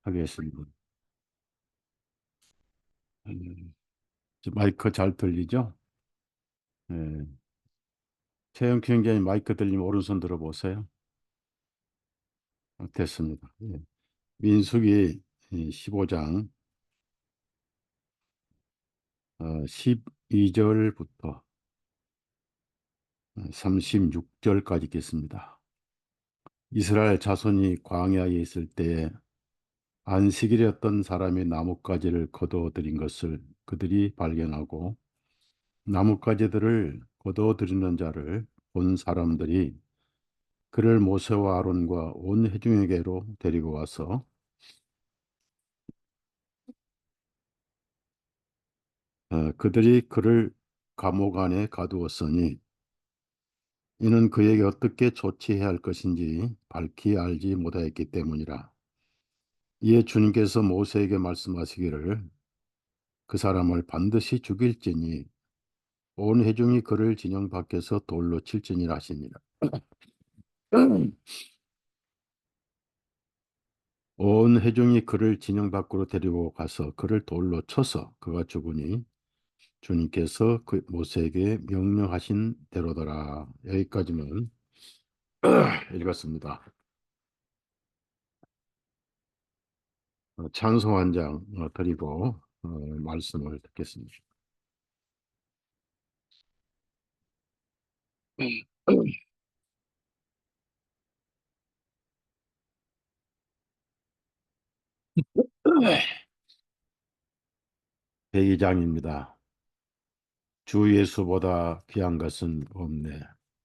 하겠습니다. 음, 마이크 잘 들리죠? 네. 최영 경장님 마이크 들리면 오른손 들어보세요. 됐습니다. 예. 민수기 15장 12절부터 36절까지 있겠습니다. 이스라엘 자손이 광야에 있을 때에 안식일에 어떤 사람이 나뭇가지를 거두어들인 것을 그들이 발견하고 나뭇가지들을 거두어들이는 자를 본 사람들이 그를 모세와 아론과 온 회중에게로 데리고 와서 그들이 그를 감옥 안에 가두었으니 이는 그에게 어떻게 조치해야 할 것인지 밝히 알지 못하였기 때문이라. 이에 주님께서 모세에게 말씀하시기를 그 사람을 반드시 죽일지니 온 회중이 그를 진영 밖에서 돌로 칠지니라 하시니라. 온 회중이 그를 진영 밖으로 데리고 가서 그를 돌로 쳐서 그가 죽으니 주님께서 그 모세에게 명령하신 대로더라. 여기까지는 읽었습니다. 찬송 한 장 드리고 말씀을 듣겠습니다. 백이장입니다. 주 예수보다 귀한 것은 없네.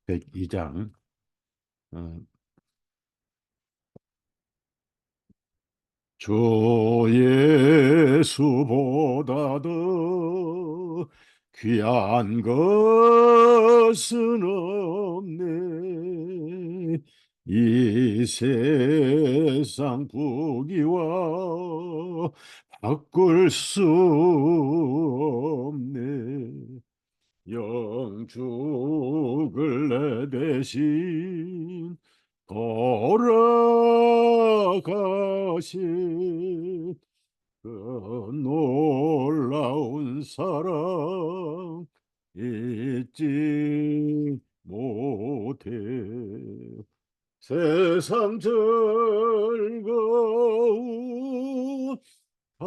102장. 주 예수보다 더 귀한 것은 없네. 이 세상 부귀와 바꿀 수 없네. 영죽을 내 대신 돌아가신 그 놀라운 사랑 잊지 못해. 세상 즐거움 다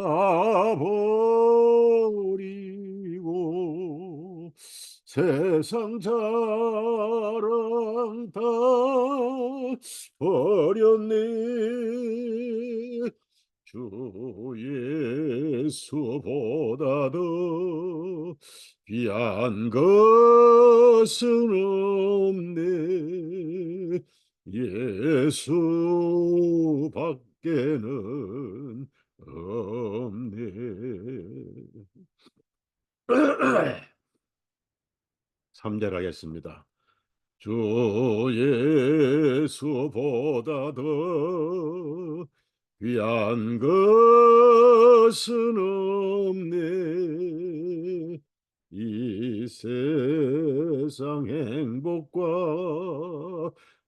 버리고 세상 자랑 다 버렸네. 주 예수보다 더 귀한 것은 없네. 예수밖에는 없네. 3절 하겠습니다. 주 예수보다 더 귀한 것은 없네. 이 세상 행복과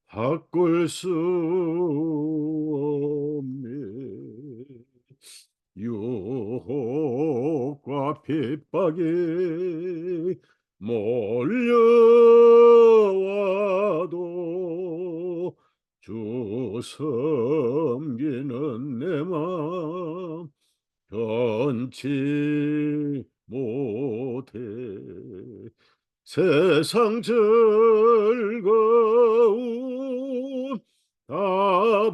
바꿀 수 없네. 유혹과 핍박이 몰려와도 주 섬기는 내 맘 변치 못해. 세상 즐거움 다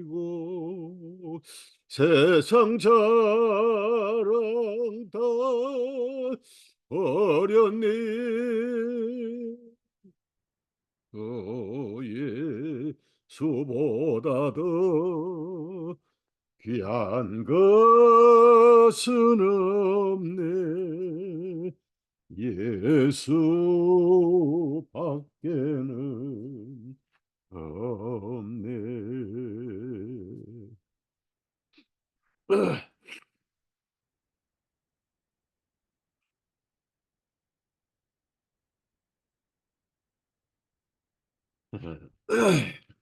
버리고 세상 자랑 다 버렸니. 예수보다 더 귀한 것은 없네. 예수밖에는 없네.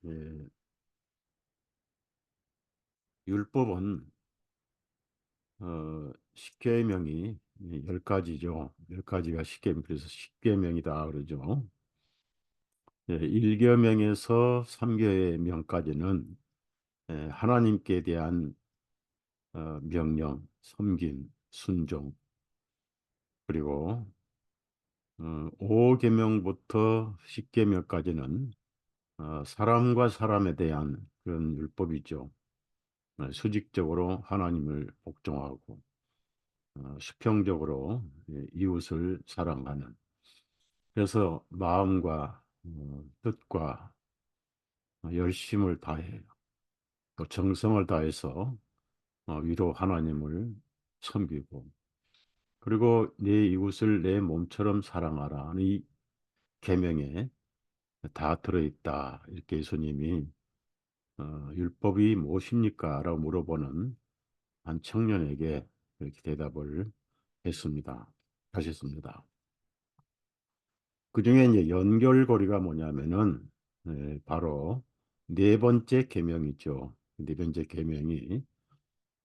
예. 율법은 십계명이 10가지죠. 10가지가 십계명, 그래서 십계명이다 그러죠. 1계명에서 3계명까지는 하나님께 대한 명령, 섬김, 순종, 그리고 5계명부터 10계명까지는 사람과 사람에 대한 그런 율법이죠. 수직적으로 하나님을 복종하고 수평적으로 이웃을 사랑하는. 그래서 마음과 뜻과 열심을 다해 또 정성을 다해서 위로 하나님을 섬기고, 그리고 내 이웃을 내 몸처럼 사랑하라. 이 계명에 다 들어있다. 이렇게 예수님이 율법이 무엇입니까? 라고 물어보는 한 청년에게 이렇게 대답을 하셨습니다. 그 중에 이제 연결고리가 뭐냐면은 바로 네 번째 계명이죠. 네 번째 계명이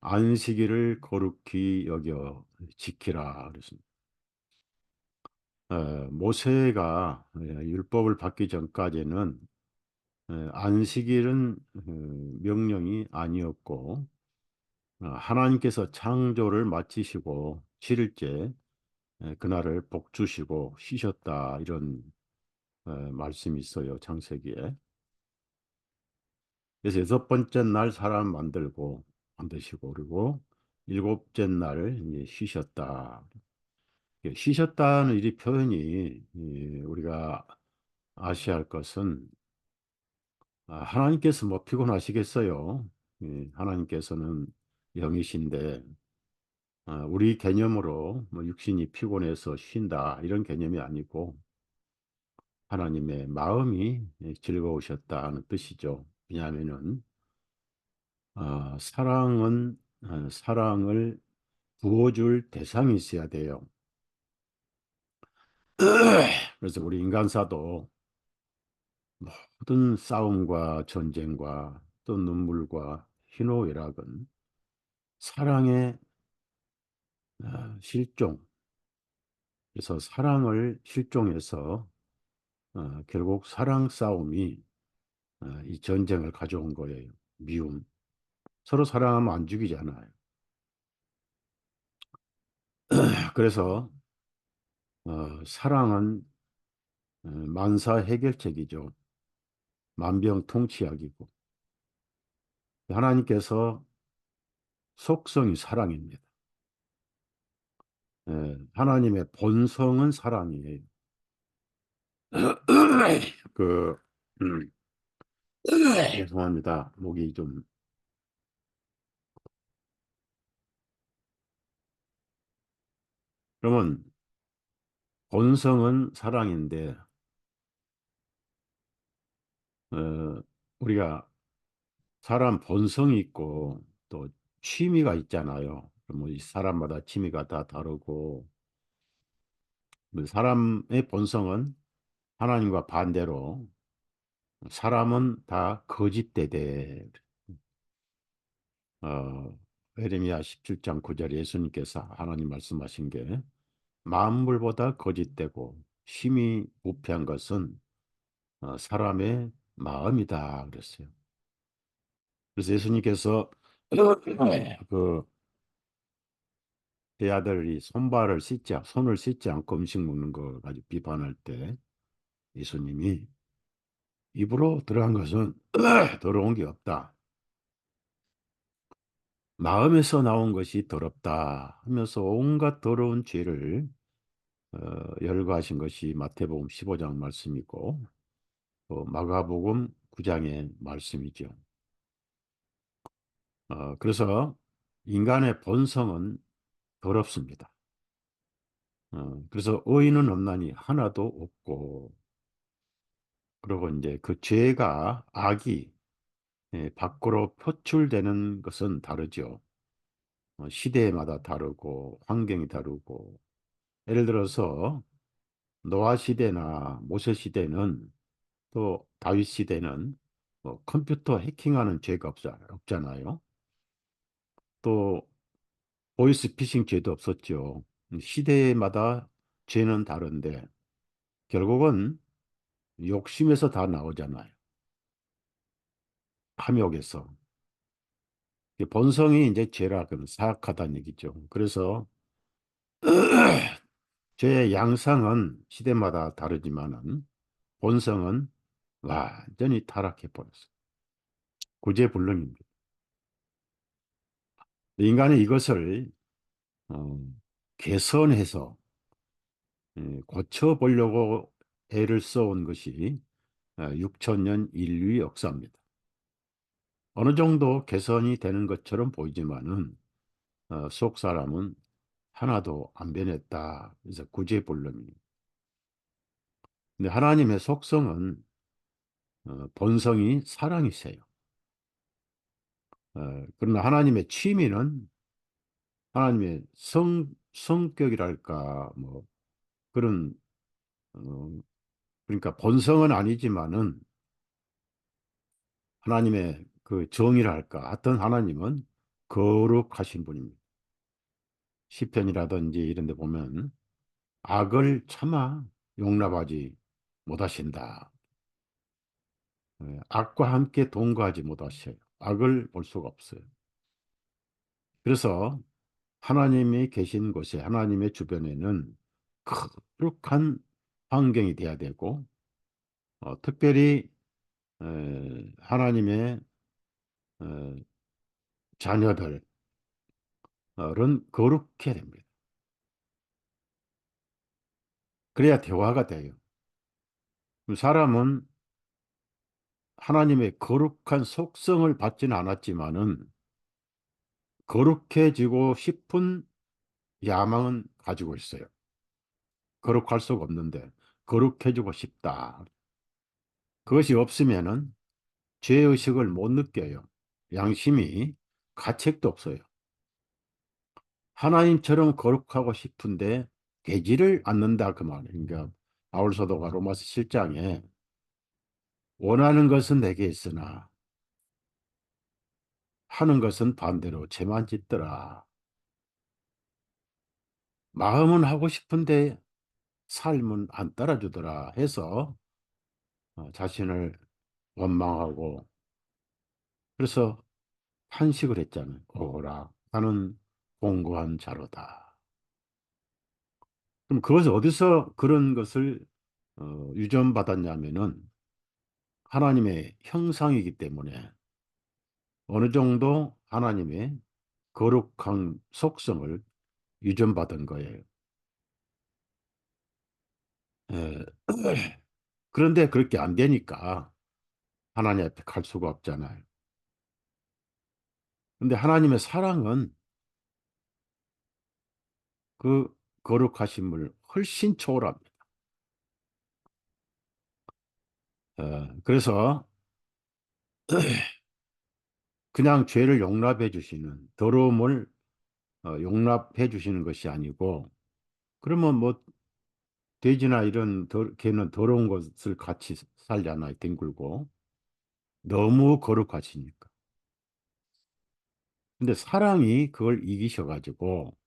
안식일을 거룩히 여겨 지키라 그랬습니다. 모세가 율법을 받기 전까지는 안식일은 명령이 아니었고, 하나님께서 창조를 마치시고 7일째 그날을 복주시고 쉬셨다, 이런 말씀이 있어요, 창세기에. 그래서 여섯 번째 날 사람 만드시고, 그리고 일곱째 날 이제 쉬셨다. 쉬셨다는 이 표현이 우리가 아셔야 할 것은, 하나님께서 뭐 피곤하시겠어요? 하나님께서는 영이신데 우리 개념으로 뭐 육신이 피곤해서 쉰다, 이런 개념이 아니고 하나님의 마음이 즐거우셨다는 뜻이죠. 왜냐하면은 사랑을 부어줄 대상이 있어야 돼요. 그래서 우리 인간사도 모든 싸움과 전쟁과 또 눈물과 희노애락은 사랑의 실종. 그래서 사랑을 실종해서 결국 사랑 싸움이 이 전쟁을 가져온 거예요. 미움. 서로 사랑하면 안 죽이잖아요. 그래서 사랑은 만사 해결책이죠. 만병통치약이고, 하나님께서 속성이 사랑입니다. 하나님의 본성은 사랑이에요. 그 음, 죄송합니다. 목이 좀. 그러면 본성은 사랑인데 우리가 사람 본성이 있고 또 취미가 있잖아요. 뭐이 사람마다 취미가 다 다르고, 사람의 본성은 하나님과 반대로 사람은 다 거짓되되. 어, 에레미야 17장 9절에 예수님께서 하나님 말씀하신 게, 만물보다 거짓되고 심히 부패한 것은 사람의 마음이다 그랬어요. 그래서 예수님께서 그 내 아들이 손을 씻지 않고 음식 먹는 거 가지고 비판할 때 예수님이, 입으로 들어간 것은 더러운 게 없다, 마음에서 나온 것이 더럽다 하면서 온갖 더러운 죄를 열거하신 것이 마태복음 15장 말씀이고, 또 마가복음 9장의 말씀이죠. 그래서 인간의 본성은 더럽습니다. 그래서 의인은 없나니 하나도 없고, 그리고 이제 그 죄가, 악이 밖으로 표출되는 것은 다르죠. 시대마다 다르고 환경이 다르고. 예를 들어서 노아 시대나 모세 시대는, 또 다윗 시대는 뭐 컴퓨터 해킹하는 죄가 없잖아요. 또 보이스피싱 죄도 없었죠. 시대마다 죄는 다른데 결국은 욕심에서 다 나오잖아요. 탐욕에서. 본성이 이제 죄라 그러면 사악하다는 얘기죠. 그래서 죄의 양상은 시대마다 다르지만은 본성은 완전히 타락해 버렸어요. 구제불능입니다. 인간이 이것을 어, 개선해서 고쳐보려고 애를 써온 것이 6천 년 인류의 역사입니다. 어느 정도 개선이 되는 것처럼 보이지만은 속 사람은 하나도 안 변했다. 그래서 구제불능입니다. 근데 하나님의 속성은 본성이 사랑이세요. 그러나 하나님의 취미는 하나님의 성격이랄까 뭐 그런 어, 그러니까 본성은 아니지만은 하나님의 그 정의랄까 하여튼 하나님은 거룩하신 분입니다. 시편이라든지 이런 데 보면 악을 차마 용납하지 못하신다. 악과 함께 동거하지 못하셔요. 악을 볼 수가 없어요. 그래서 하나님이 계신 곳에 하나님의 주변에는 거룩한 환경이 돼야 되고 특별히 하나님의 어, 자녀들은 거룩해야 됩니다. 그래야 대화가 돼요. 사람은 하나님의 거룩한 속성을 받지는 않았지만은 거룩해지고 싶은 야망은 가지고 있어요. 거룩할 수가 없는데 거룩해지고 싶다. 그것이 없으면은 죄의식을 못 느껴요. 양심이 가책도 없어요. 하나님처럼 거룩하고 싶은데 되지를 않는다 그 말이에요. 그러니까 바울 사도가 로마서 7장에 원하는 것은 내게 있으나 하는 것은 반대로 죄만 짓더라. 마음은 하고 싶은데 삶은 안 따라주더라 해서 자신을 원망하고 그래서 탄식을 했잖아요. 오라 나는 공고한 자로다. 그럼 그것을 어디서 그런 것을 유전받았냐면은 하나님의 형상이기 때문에 어느 정도 하나님의 거룩한 속성을 유전받은 거예요. 예. 그런데 그렇게 안 되니까 하나님 앞에 갈 수가 없잖아요. 근데 하나님의 사랑은 그 거룩하심을 훨씬 초월합니다. 그래서 그냥 죄를 용납해 주시는 더러움을 용납해 주시는 것이 아니고 그러면 뭐 돼지나 이런 개는 더러운 것을 같이 살잖아요. 뒹굴고 너무 거룩하시니까. 근데 사랑이 그걸 이기셔가지고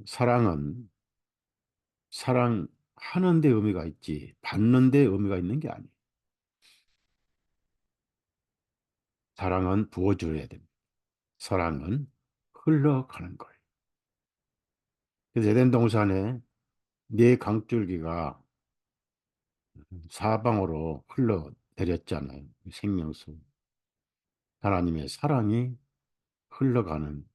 사랑은 사랑하는 데 의미가 있지 받는 데 의미가 있는 게 아니에요. 사랑은 부어줘야 됩니다. 사랑은 흘러가는 거예요. 그래서 에덴 동산에 네 강줄기가 사방으로 흘러 내렸잖아요. 생명수. 하나님의 사랑이 흘러가는.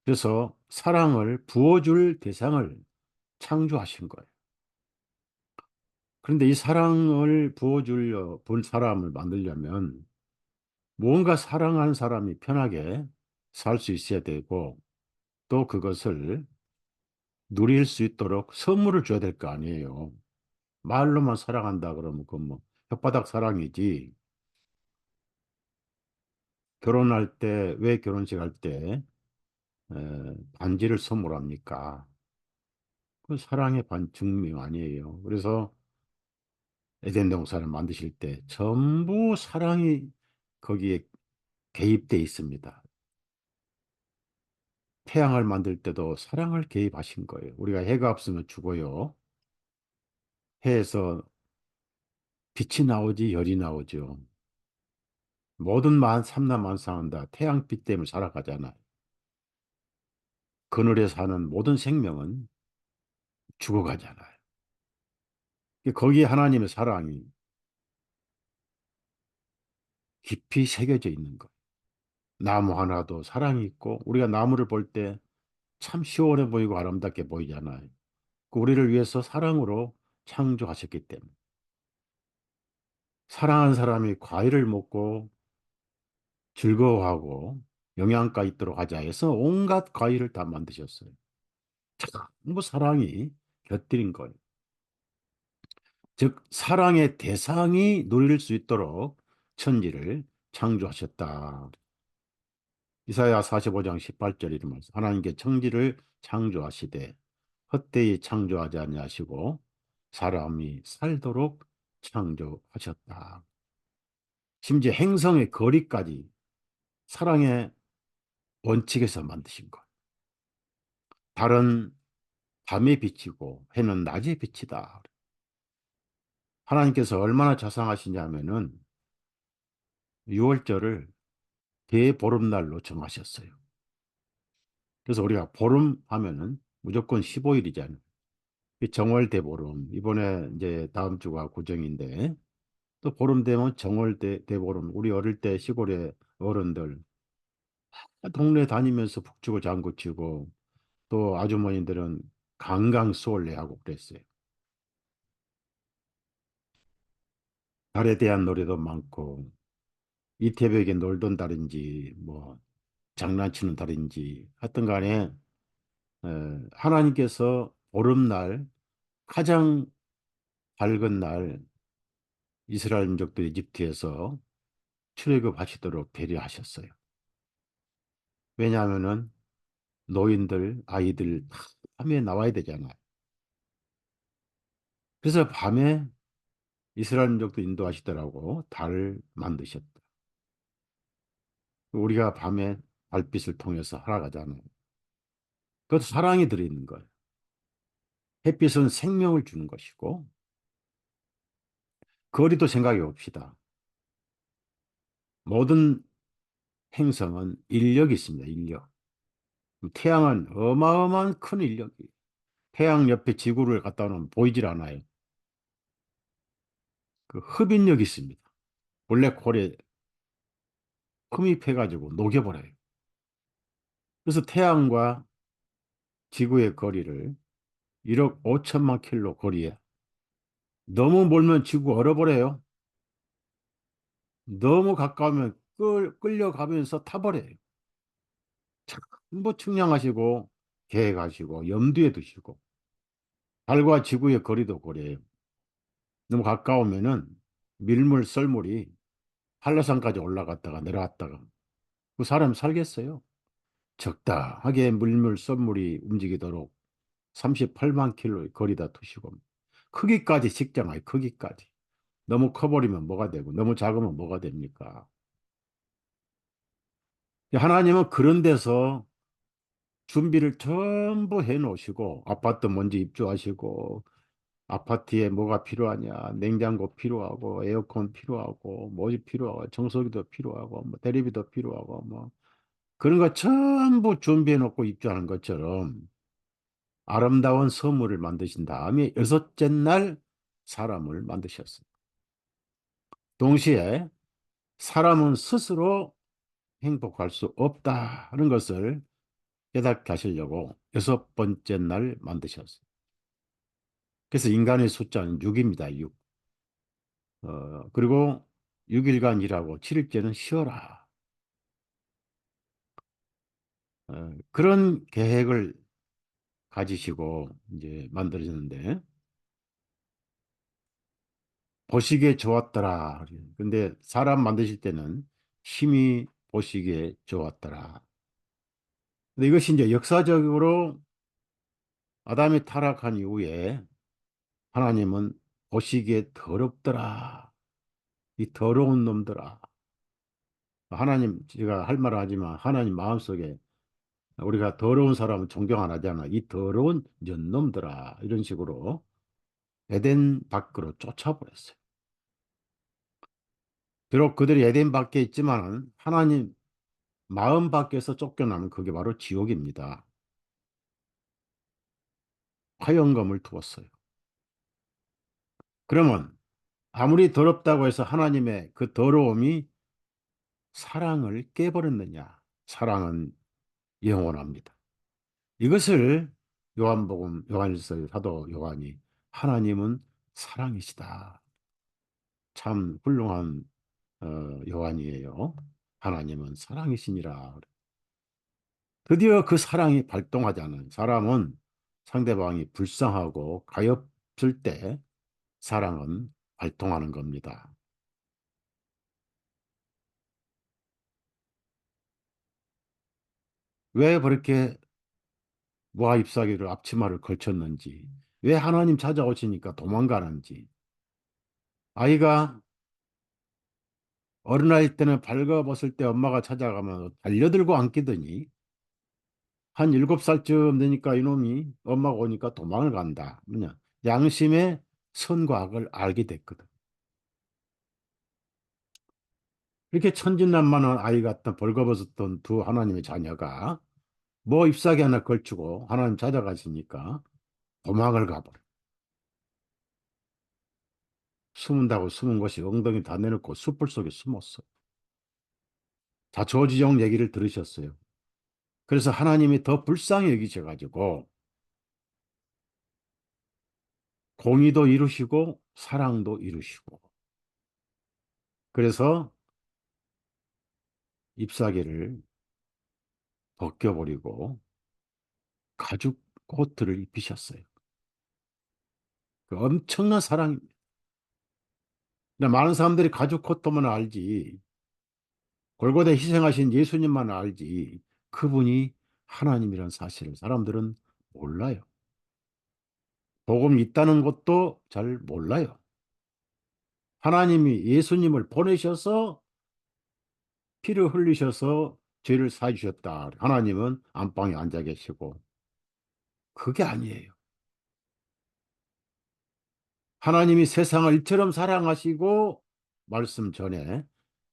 그래서 사랑을 부어줄 대상을 창조하신 거예요. 그런데 이 사랑을 부어줄 본 사람을 만들려면 뭔가 사랑하는 사람이 편하게 살 수 있어야 되고 또 그것을 누릴 수 있도록 선물을 줘야 될 거 아니에요. 말로만 사랑한다 그러면 그건 뭐 혓바닥 사랑이지. 결혼할 때 왜 결혼식 할 때 반지를 선물합니까? 그 사랑의 반 증명 아니에요. 그래서 에덴 동산을 만드실 때 전부 사랑이 거기에 개입돼 있습니다. 태양을 만들 때도 사랑을 개입하신 거예요. 우리가 해가 없으면 죽어요. 해에서 빛이 나오지 열이 나오죠. 모든 삼라만상은 다 태양빛 때문에 살아가잖아요. 그늘에 사는 모든 생명은 죽어가잖아요. 거기에 하나님의 사랑이 깊이 새겨져 있는 거예요. 나무 하나도 사랑이 있고 우리가 나무를 볼 때 참 시원해 보이고 아름답게 보이잖아요. 우리를 위해서 사랑으로 창조하셨기 때문에 사랑하는 사람이 과일을 먹고 즐거워하고 영양가 있도록 하자 해서 온갖 과일을 다 만드셨어요. 전부 사랑이 곁들인 거예요. 즉 사랑의 대상이 누릴 수 있도록 천지를 창조하셨다. 이사야 45장 18절 이런 말씀. 하나님께 천지를 창조하시되 헛되이 창조하지 아니하시고 사람이 살도록 창조하셨다. 심지어 행성의 거리까지 사랑의 원칙에서 만드신 것. 달은 밤에 비치고 해는 낮에 비치다. 하나님께서 얼마나 자상하시냐면은 6월절을 대보름날로 정하셨어요. 그래서 우리가 보름 하면은 무조건 15일이잖아요. 정월 대보름. 이번에 이제 다음 주가 구정인데 또 보름 되면 정월 대보름. 우리 어릴 때 시골에 어른들 동네 다니면서 북치고 장구치고 또 아주머니들은 강강수월래하고 그랬어요. 달에 대한 노래도 많고 이태백에 놀던 달인지 뭐 장난치는 달인지 하여튼 간에 하나님께서 보름날 가장 밝은 날 이스라엘 민족들 이집트에서 출애굽하시도록 배려하셨어요. 왜냐하면은 노인들, 아이들 다 밤에 나와야 되잖아요. 그래서 밤에 이스라엘 민족도 인도하시더라고 달을 만드셨다. 우리가 밤에 달빛을 통해서 살아가잖아요. 그것도 사랑이 들어있는 거예요. 햇빛은 생명을 주는 것이고 거리도 생각해 봅시다. 모든 행성은 인력이 있습니다. 인력. 태양은 어마어마한 큰 인력이. 태양 옆에 지구를 갖다 놓으면 보이질 않아요. 그 흡인력이 있습니다. 블랙홀에 흡입해가지고 녹여버려요. 그래서 태양과 지구의 거리를 1억 5천만 킬로 거리에 너무 멀면 지구 얼어버려요. 너무 가까우면 끌려가면서 타버려요. 전부 측량하시고 계획하시고 염두에 두시고 달과 지구의 거리도 그래요. 너무 가까우면은 밀물 썰물이 한라산까지 올라갔다가 내려왔다가 그 사람 살겠어요? 적당하게 물물 썰물이 움직이도록 38만 킬로의 거리다 두시고 크기까지 측정해요. 크기까지. 너무 커버리면 뭐가 되고 너무 작으면 뭐가 됩니까? 하나님은 그런 데서 준비를 전부 해 놓으시고 아파트 먼저 입주하시고 아파트에 뭐가 필요하냐 냉장고 필요하고 에어컨 필요하고 뭐지 필요하고 청소기도 필요하고 뭐 대리비도 필요하고 뭐 그런 거 전부 준비해 놓고 입주하는 것처럼 아름다운 선물을 만드신 다음에 여섯째 날 사람을 만드셨어요. 동시에 사람은 스스로 행복할 수 없다는 것을 깨닫게 하시려고 여섯 번째 날 만드셨어요. 그래서 인간의 숫자는 6입니다. 6. 그리고 6일간 일하고 7일째는 쉬어라. 그런 계획을 가지시고 이제 만들어졌는데 보시기에 좋았더라. 근데 사람 만드실 때는 힘이 보시기에 좋았더라. 근데 이것이 이제 역사적으로 아담이 타락한 이후에 하나님은 보시기에 더럽더라. 이 더러운 놈들아. 하나님, 제가 할 말은 하지만 하나님 마음속에 우리가 더러운 사람은 존경 안 하잖아. 이 더러운 년놈들아. 이런 식으로 에덴 밖으로 쫓아버렸어요. 비록 그들이 에덴 밖에 있지만 하나님 마음 밖에서 쫓겨나면 그게 바로 지옥입니다. 화영검을 두었어요. 그러면 아무리 더럽다고 해서 하나님의 그 더러움이 사랑을 깨버렸느냐? 사랑은 영원합니다. 이것을 요한복음 요한일서 사도 요한이 하나님은 사랑이시다. 참 훌륭한 요한이에요. 하나님은 사랑이시니라. 드디어 그 사랑이 발동하자는 사람은 상대방이 불쌍하고 가엾을 때 사랑은 발동하는 겁니다. 왜 그렇게 모아 잎사귀를 앞치마를 걸쳤는지, 왜 하나님 찾아오시니까 도망가는지, 아이가 어린아이 때는 발가벗을 때 엄마가 찾아가면 달려들고 안기더니 한 7살쯤 되니까 이놈이 엄마가 오니까 도망을 간다. 뭐냐? 양심의 선과 악을 알게 됐거든. 이렇게 천진난만한 아이 같은 벌거벗었던 두 하나님의 자녀가 뭐 잎사귀 하나 걸치고 하나님 찾아가시니까 도망을 가버려. 숨은다고 숨은 것이 엉덩이 다 내놓고 숯불 속에 숨었어. 자, 조지종 얘기를 들으셨어요. 그래서 하나님이 더 불쌍히 여기셔가지고 공의도 이루시고 사랑도 이루시고 그래서 잎사귀를 벗겨버리고 가죽 코트를 입히셨어요. 그 엄청난 사랑입니다. 근데 많은 사람들이 가죽 코트만 알지 골고다에 희생하신 예수님만 알지 그분이 하나님이란 사실을 사람들은 몰라요. 복음이 있다는 것도 잘 몰라요. 하나님이 예수님을 보내셔서 피를 흘리셔서 죄를 사주셨다. 하나님은 안방에 앉아 계시고 그게 아니에요. 하나님이 세상을 이처럼 사랑하시고 말씀 전에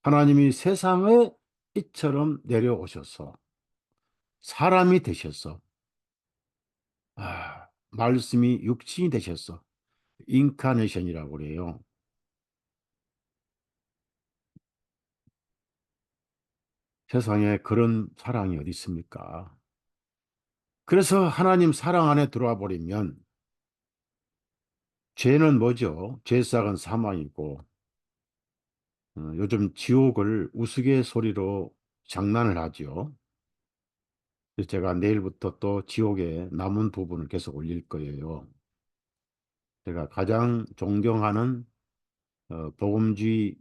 하나님이 세상에 이처럼 내려오셔서 사람이 되셔서 말씀이 육신이 되셔서 인카네이션이라고 그래요. 세상에 그런 사랑이 어디 있습니까? 그래서 하나님 사랑 안에 들어와 버리면 죄는 뭐죠? 죄싹은 사망이고 요즘 지옥을 우스갯소리로 장난을 하죠. 그래서 제가 내일부터 또 지옥의 남은 부분을 계속 올릴 거예요. 제가 가장 존경하는 복음주의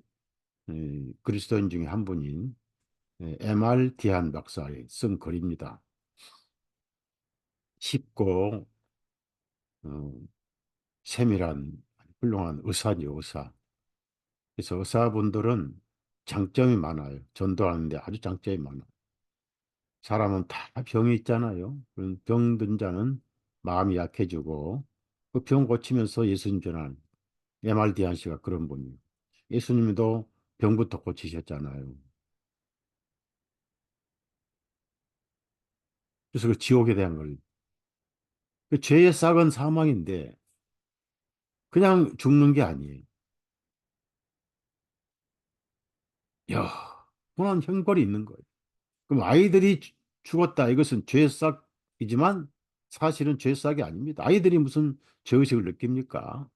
그리스도인 중에 한 분인 MR 디안 박사의 쓴 글입니다. 쉽고 어, 세밀한 훌륭한 의사죠, 의사. 그래서 의사분들은 장점이 많아요. 전도하는데 아주 장점이 많아요. 사람은 다 병이 있잖아요. 그런 병든 자는 마음이 약해지고 그 병 고치면서 예수님 전하는 MR디안 씨가 그런 분이에요. 예수님도 병부터 고치셨잖아요. 그래서 그 지옥에 대한 걸, 그 죄의 싹은 사망인데 그냥 죽는 게 아니에요. 야, 그런 형벌이 있는 거예요. 그럼 아이들이 죽었다. 이것은 죄의 싹이지만 사실은 죄의 싹이 아닙니다. 아이들이 무슨 죄의식을 느낍니까?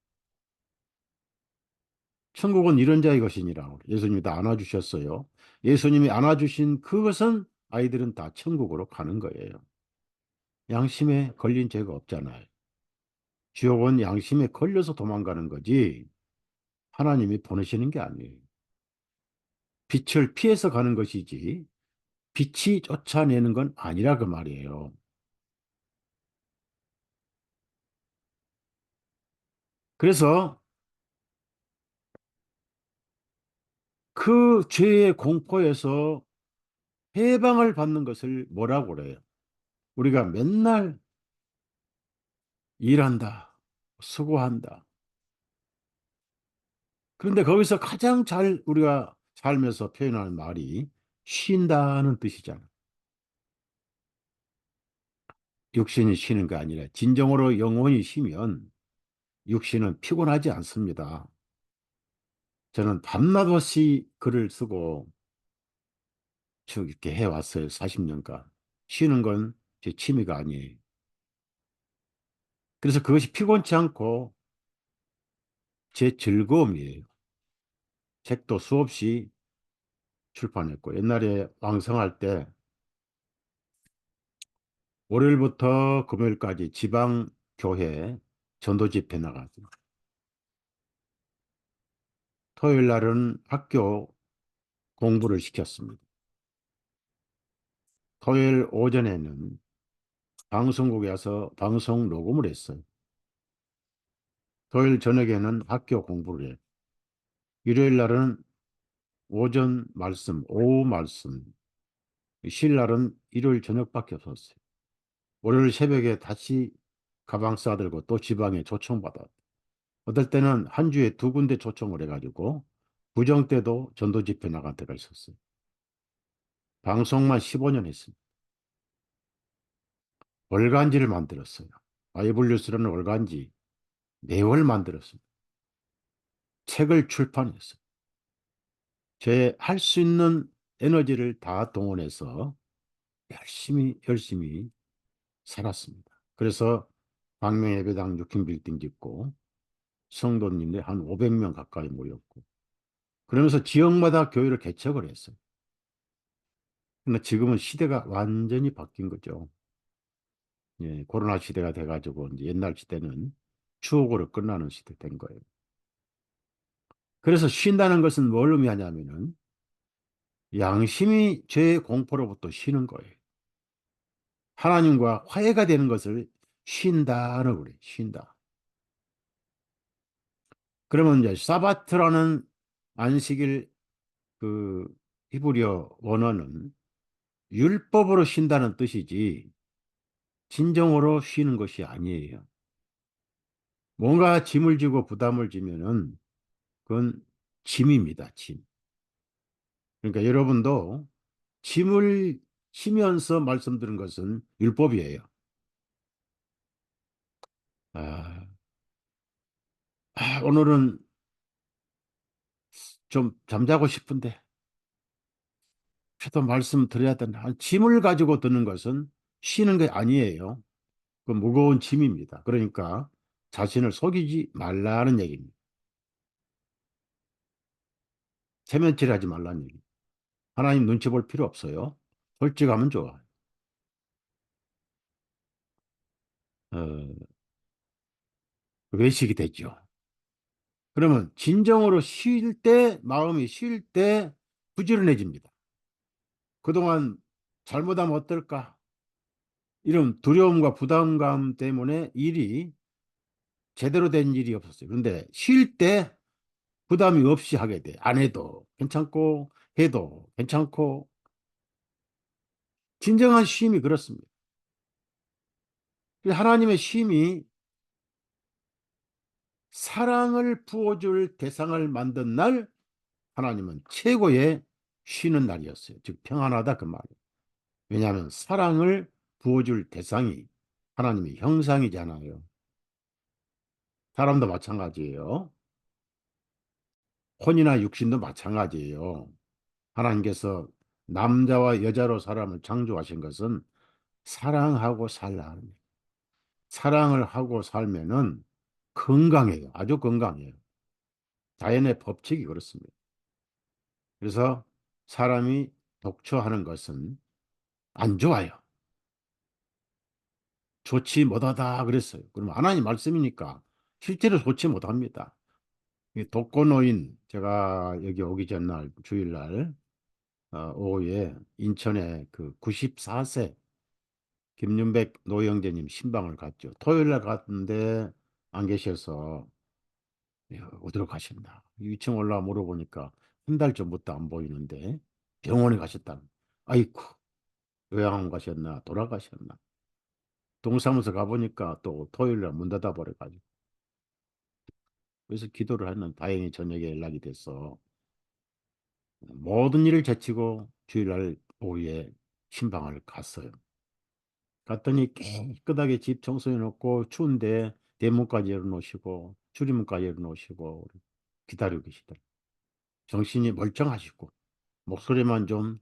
천국은 이런 자의 것이니라. 예수님이 다 안아주셨어요. 예수님이 안아주신 그것은 아이들은 다 천국으로 가는 거예요. 양심에 걸린 죄가 없잖아요. 지옥은 양심에 걸려서 도망가는 거지 하나님이 보내시는 게 아니에요. 빛을 피해서 가는 것이지 빛이 쫓아내는 건 아니라 그 말이에요. 그래서 그 죄의 공포에서 해방을 받는 것을 뭐라고 그래요? 우리가 맨날 일한다, 수고한다. 그런데 거기서 가장 잘 우리가 살면서 표현하는 말이 쉰다는 뜻이잖아. 육신이 쉬는 게 아니라 진정으로 영혼이 쉬면 육신은 피곤하지 않습니다. 저는 밤낮 없이 글을 쓰고 쭉 이렇게 해왔어요. 40년간. 쉬는 건 제 취미가 아니에요. 그래서 그것이 피곤치 않고 제 즐거움이에요. 책도 수없이 출판했고, 옛날에 왕성할 때 월요일부터 금요일까지 지방 교회 전도 집회 나가서 토요일 날은 학교 공부를 시켰습니다. 토요일 오전에는 방송국에 와서 방송 녹음을 했어요. 토요일 저녁에는 학교 공부를 해요. 일요일 날은 오전 말씀, 오후 말씀, 쉴 날은 일요일 저녁밖에 없었어요. 월요일 새벽에 다시 가방 싸들고 또 지방에 초청받아. 어떨 때는 한 주에 두 군데 초청을 해가지고 구정 때도 전도 집회 나간 때가 있었어요. 방송만 15년 했습니다. 월간지를 만들었어요. 바이블 뉴스라는 월간지 매월 만들었습니다. 책을 출판했어요. 제 할 수 있는 에너지를 다 동원해서 열심히 살았습니다. 그래서 광명예배당 6층 빌딩 짓고 성도님들 한 500명 가까이 모였고 그러면서 지역마다 교회를 개척을 했어요. 근데 지금은 시대가 완전히 바뀐 거죠. 예, 코로나 시대가 돼가지고 이제 옛날 시대는 추억으로 끝나는 시대 된 거예요. 그래서 쉰다는 것은 뭘 의미하냐면은 양심이 죄의 공포로부터 쉬는 거예요. 하나님과 화해가 되는 것을 쉰다는 그래, 쉰다. 그러면 이제 사바트라는 안식일 그 히브리어 원어는 율법으로 쉰다는 뜻이지 진정으로 쉬는 것이 아니에요. 뭔가 짐을 지고 부담을 지면은 그건 짐입니다, 짐. 그러니까 여러분도 짐을 쉬면서 말씀드린 것은 율법이에요. 아, 오늘은 좀 잠자고 싶은데 그래도 말씀 드려야 된다. 짐을 가지고 드는 것은 쉬는 게 아니에요. 그 무거운 짐입니다. 그러니까 자신을 속이지 말라는 얘기입니다. 세면칠하지 말라는 얘기. 하나님 눈치 볼 필요 없어요. 솔직하면 좋아. 어, 외식이 되죠. 그러면 진정으로 쉴 때, 마음이 쉴 때 부지런해집니다. 그동안 잘못하면 어떨까? 이런 두려움과 부담감 때문에 일이 제대로 된 일이 없었어요. 그런데 쉴 때 부담이 없이 하게 돼. 안 해도 괜찮고, 해도 괜찮고, 진정한 쉼이 그렇습니다. 하나님의 쉼이 사랑을 부어줄 대상을 만든 날, 하나님은 최고의 쉬는 날이었어요. 즉, 평안하다 그 말이에요. 왜냐하면 사랑을 부어줄 대상이 하나님의 형상이잖아요. 사람도 마찬가지예요. 혼이나 육신도 마찬가지예요. 하나님께서 남자와 여자로 사람을 창조하신 것은 사랑하고 살라 하는 거예요. 사랑을 하고 살면은 건강해요. 아주 건강해요. 자연의 법칙이 그렇습니다. 그래서 사람이 독처하는 것은 안 좋아요. 좋지 못하다 그랬어요. 그럼 하나님 말씀이니까 실제로 좋지 못합니다. 이 독거노인 제가 여기 오기 전날 주일날 오후에 인천에 그 94세 김윤백 노영재님 신방을 갔죠. 토요일 날 갔는데 안 계셔서 어디로 가셨나? 2층 올라와 물어보니까 한 달 전부터 안 보이는데 병원에 가셨다. 아이쿠 요양원 가셨나 돌아가셨나? 동사무소 가보니까 또 토요일 날 문 닫아 버려가지고. 그래서 기도를 하는 다행히 저녁에 연락이 돼서 모든 일을 제치고 주일날 오후에 신방을 갔어요. 갔더니 깨끗하게 집 청소해 놓고 추운데 대문까지 열어놓으시고 출입문까지 열어놓으시고 기다리고 계시더라고요. 정신이 멀쩡하시고 목소리만 좀.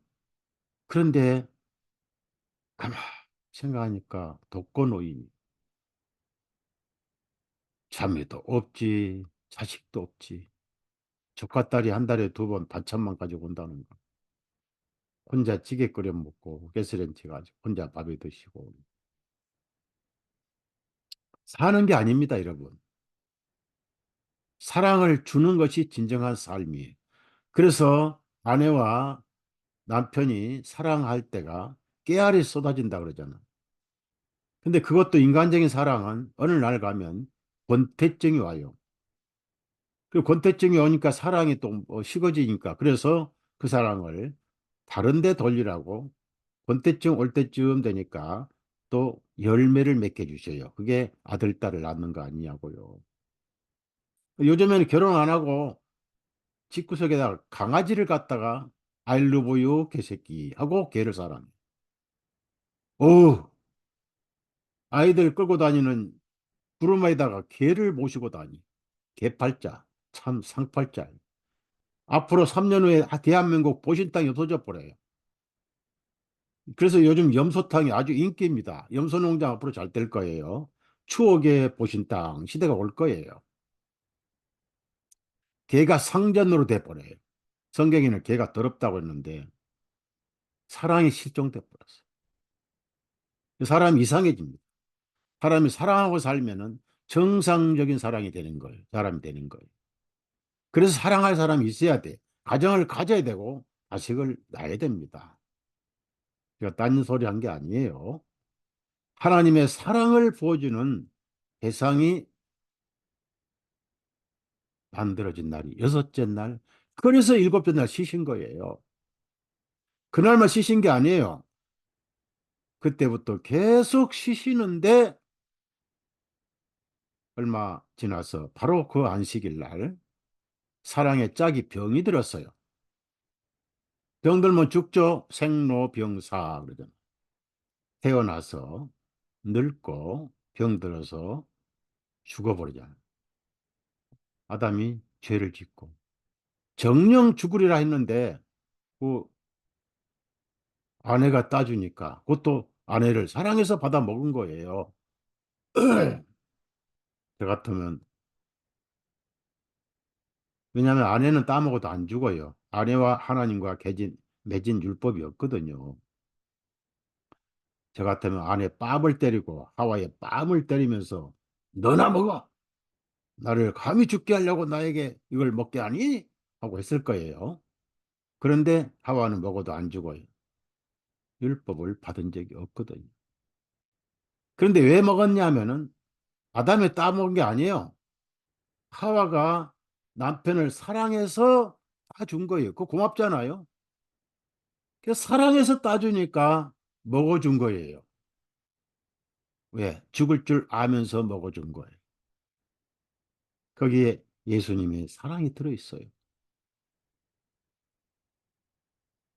그런데 가만 생각하니까 독거노인, 자매도 없지, 자식도 없지. 조카 딸이 한 달에 2번 반찬만 가지고 온다는 거. 혼자 찌개 끓여 먹고 가스렌지 가지고 혼자 밥에 드시고. 사는 게 아닙니다, 여러분. 사랑을 주는 것이 진정한 삶이에요. 그래서 아내와 남편이 사랑할 때가 깨알이 쏟아진다 그러잖아. 근데 그것도 인간적인 사랑은 어느 날 가면 권태증이 와요. 그 권태증이 오니까 사랑이 또 식어지니까 그래서 그 사랑을 다른 데 돌리라고 권태증 올 때쯤 되니까 또 열매를 맺게 주셔요. 그게 아들, 딸을 낳는 거 아니냐고요. 요즘에는 결혼 안 하고 집구석에다가 강아지를 갖다가 I love you 개새끼 하고 개를 사랑해. 어, 아이들 끌고 다니는 구루마에다가 개를 모시고 다니. 개팔자. 참 상팔자. 앞으로 3년 후에 대한민국 보신탕이 없어져 버려요. 그래서 요즘 염소탕이 아주 인기입니다. 염소농장 앞으로 잘 될 거예요. 추억의 보신탕 시대가 올 거예요. 개가 상전으로 돼 버려요. 성경에는 개가 더럽다고 했는데 사랑이 실종돼 버렸어요. 사람이 이상해집니다. 사람이 사랑하고 살면은 정상적인 사랑이 되는 거예요. 사람이 되는 거예요. 그래서 사랑할 사람이 있어야 돼. 가정을 가져야 되고 자식을 낳아야 됩니다. 제가 딴 소리 한 게 아니에요. 하나님의 사랑을 보여주는 대상이 만들어진 날이 6째 날. 그래서 7째 날 쉬신 거예요. 그날만 쉬신 게 아니에요. 그때부터 계속 쉬시는데 얼마 지나서 바로 그 안식일 날 사랑의 짝이 병이 들었어요. 병들면 죽죠. 생로병사 그러잖아요. 태어나서 늙고 병들어서 죽어버리잖아요. 아담이 죄를 짓고 정령 죽으리라 했는데 그 아내가 따주니까 그것도 아내를 사랑해서 받아 먹은 거예요. 저 같으면 왜냐하면 아내는 따먹어도 안 죽어요. 아내와 하나님과 맺은 율법이 없거든요. 저 같으면 아내 뺨을 때리고 하와에 뺨을 때리면서 너나 먹어. 나를 감히 죽게 하려고 나에게 이걸 먹게 하니? 하고 했을 거예요. 그런데 하와는 먹어도 안 죽어요. 율법을 받은 적이 없거든요. 그런데 왜 먹었냐 하면은 아담이 따먹은 게 아니에요. 하와가 남편을 사랑해서 따준 거예요. 그거 고맙잖아요. 그래서 사랑해서 따주니까 먹어준 거예요. 왜? 죽을 줄 아면서 먹어준 거예요. 거기에 예수님의 사랑이 들어있어요.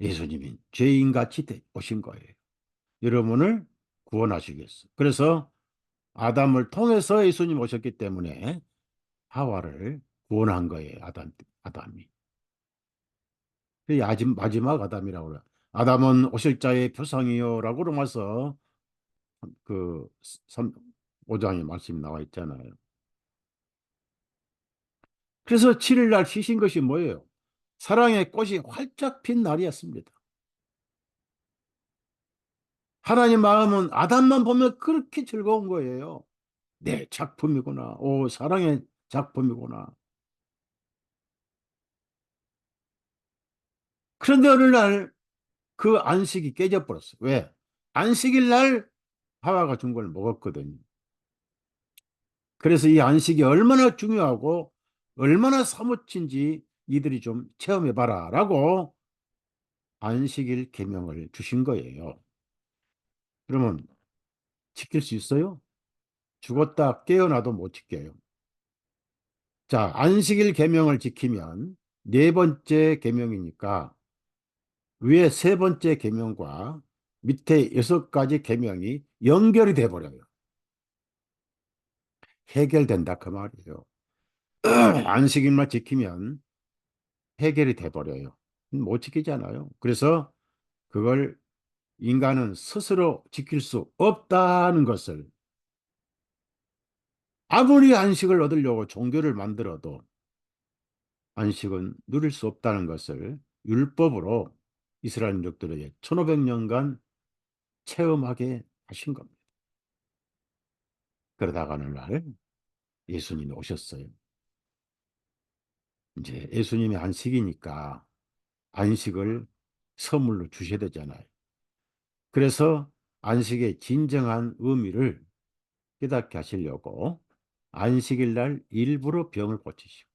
예수님이 죄인같이 오신 거예요. 여러분을 구원하시겠어요. 그래서 아담을 통해서 예수님 오셨기 때문에 하와를 구원한 거예요. 아담이. 마지막 아담이라고 그래요. 아담은 오실 자의 표상이요라고 로마서 그 5장에 말씀이 나와 있잖아요. 그래서 7일 날 쉬신 것이 뭐예요? 사랑의 꽃이 활짝 핀 날이었습니다. 하나님 마음은 아담만 보면 그렇게 즐거운 거예요. 내 작품이구나. 오, 사랑의 작품이구나. 그런데 어느 날 그 안식이 깨져버렸어요. 왜? 안식일 날 하와가 준 걸 먹었거든요. 그래서 이 안식이 얼마나 중요하고 얼마나 사무친지 이들이 좀 체험해봐라 라고 안식일 계명을 주신 거예요. 그러면 지킬 수 있어요? 죽었다 깨어나도 못 지켜요. 자, 안식일 계명을 지키면 네 번째 계명이니까 위에 세 번째 계명과 밑에 여섯 가지 계명이 연결이 돼 버려요. 해결된다 그 말이에요. 안식일만 지키면 해결이 돼 버려요. 못 지키잖아요. 그래서 그걸 인간은 스스로 지킬 수 없다는 것을, 아무리 안식을 얻으려고 종교를 만들어도 안식은 누릴 수 없다는 것을 율법으로 이스라엘 민족들에게 1500년간 체험하게 하신 겁니다. 그러다가 어느 날 예수님이 오셨어요. 이제 예수님이 안식이니까 안식을 선물로 주셔야 되잖아요. 그래서 안식의 진정한 의미를 깨닫게 하시려고 안식일 날 일부러 병을 고치시고,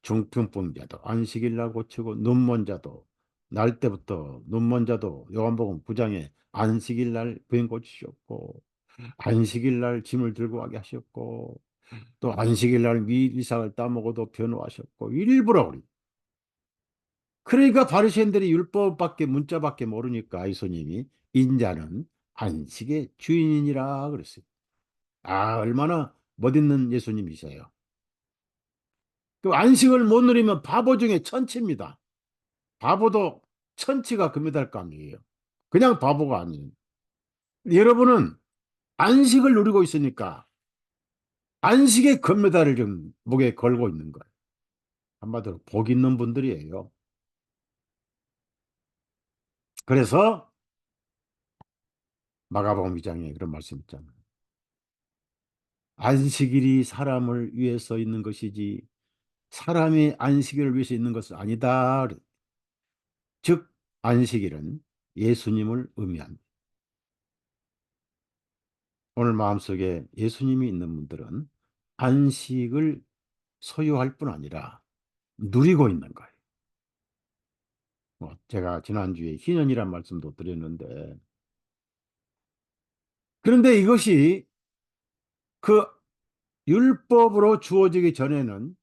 중풍병 자도 안식일 날 고치고, 눈먼 자도 날 때부터 눈먼 자도 요한복음 9장에 안식일 날 병 고치셨고, 안식일 날 짐을 들고 가게 하셨고, 또 안식일 날 밀이삭을 따먹어도 변호하셨고, 일부러 우리. 그러니까 바리새인들이 율법밖에 문자밖에 모르니까 예수님이 인자는 안식의 주인이니라 그랬어요. 아, 얼마나 멋있는 예수님이세요. 그 안식을 못 누리면 바보 중에 천치입니다. 바보도 천치가 금메달감이에요. 그냥 바보가 아니에요. 여러분은 안식을 누리고 있으니까 안식의 금메달을 좀 목에 걸고 있는 거예요. 한마디로 복 있는 분들이에요. 그래서 마가복음 2장에 그런 말씀 있잖아요. 안식일이 사람을 위해서 있는 것이지 사람이 안식일을 위해서 있는 것은 아니다. 즉 안식일은 예수님을 의미합니다. 오늘 마음속에 예수님이 있는 분들은 안식을 소유할 뿐 아니라 누리고 있는 거예요. 제가 지난주에 희년이란 말씀도 드렸는데, 그런데 이것이 그 율법으로 주어지기 전에는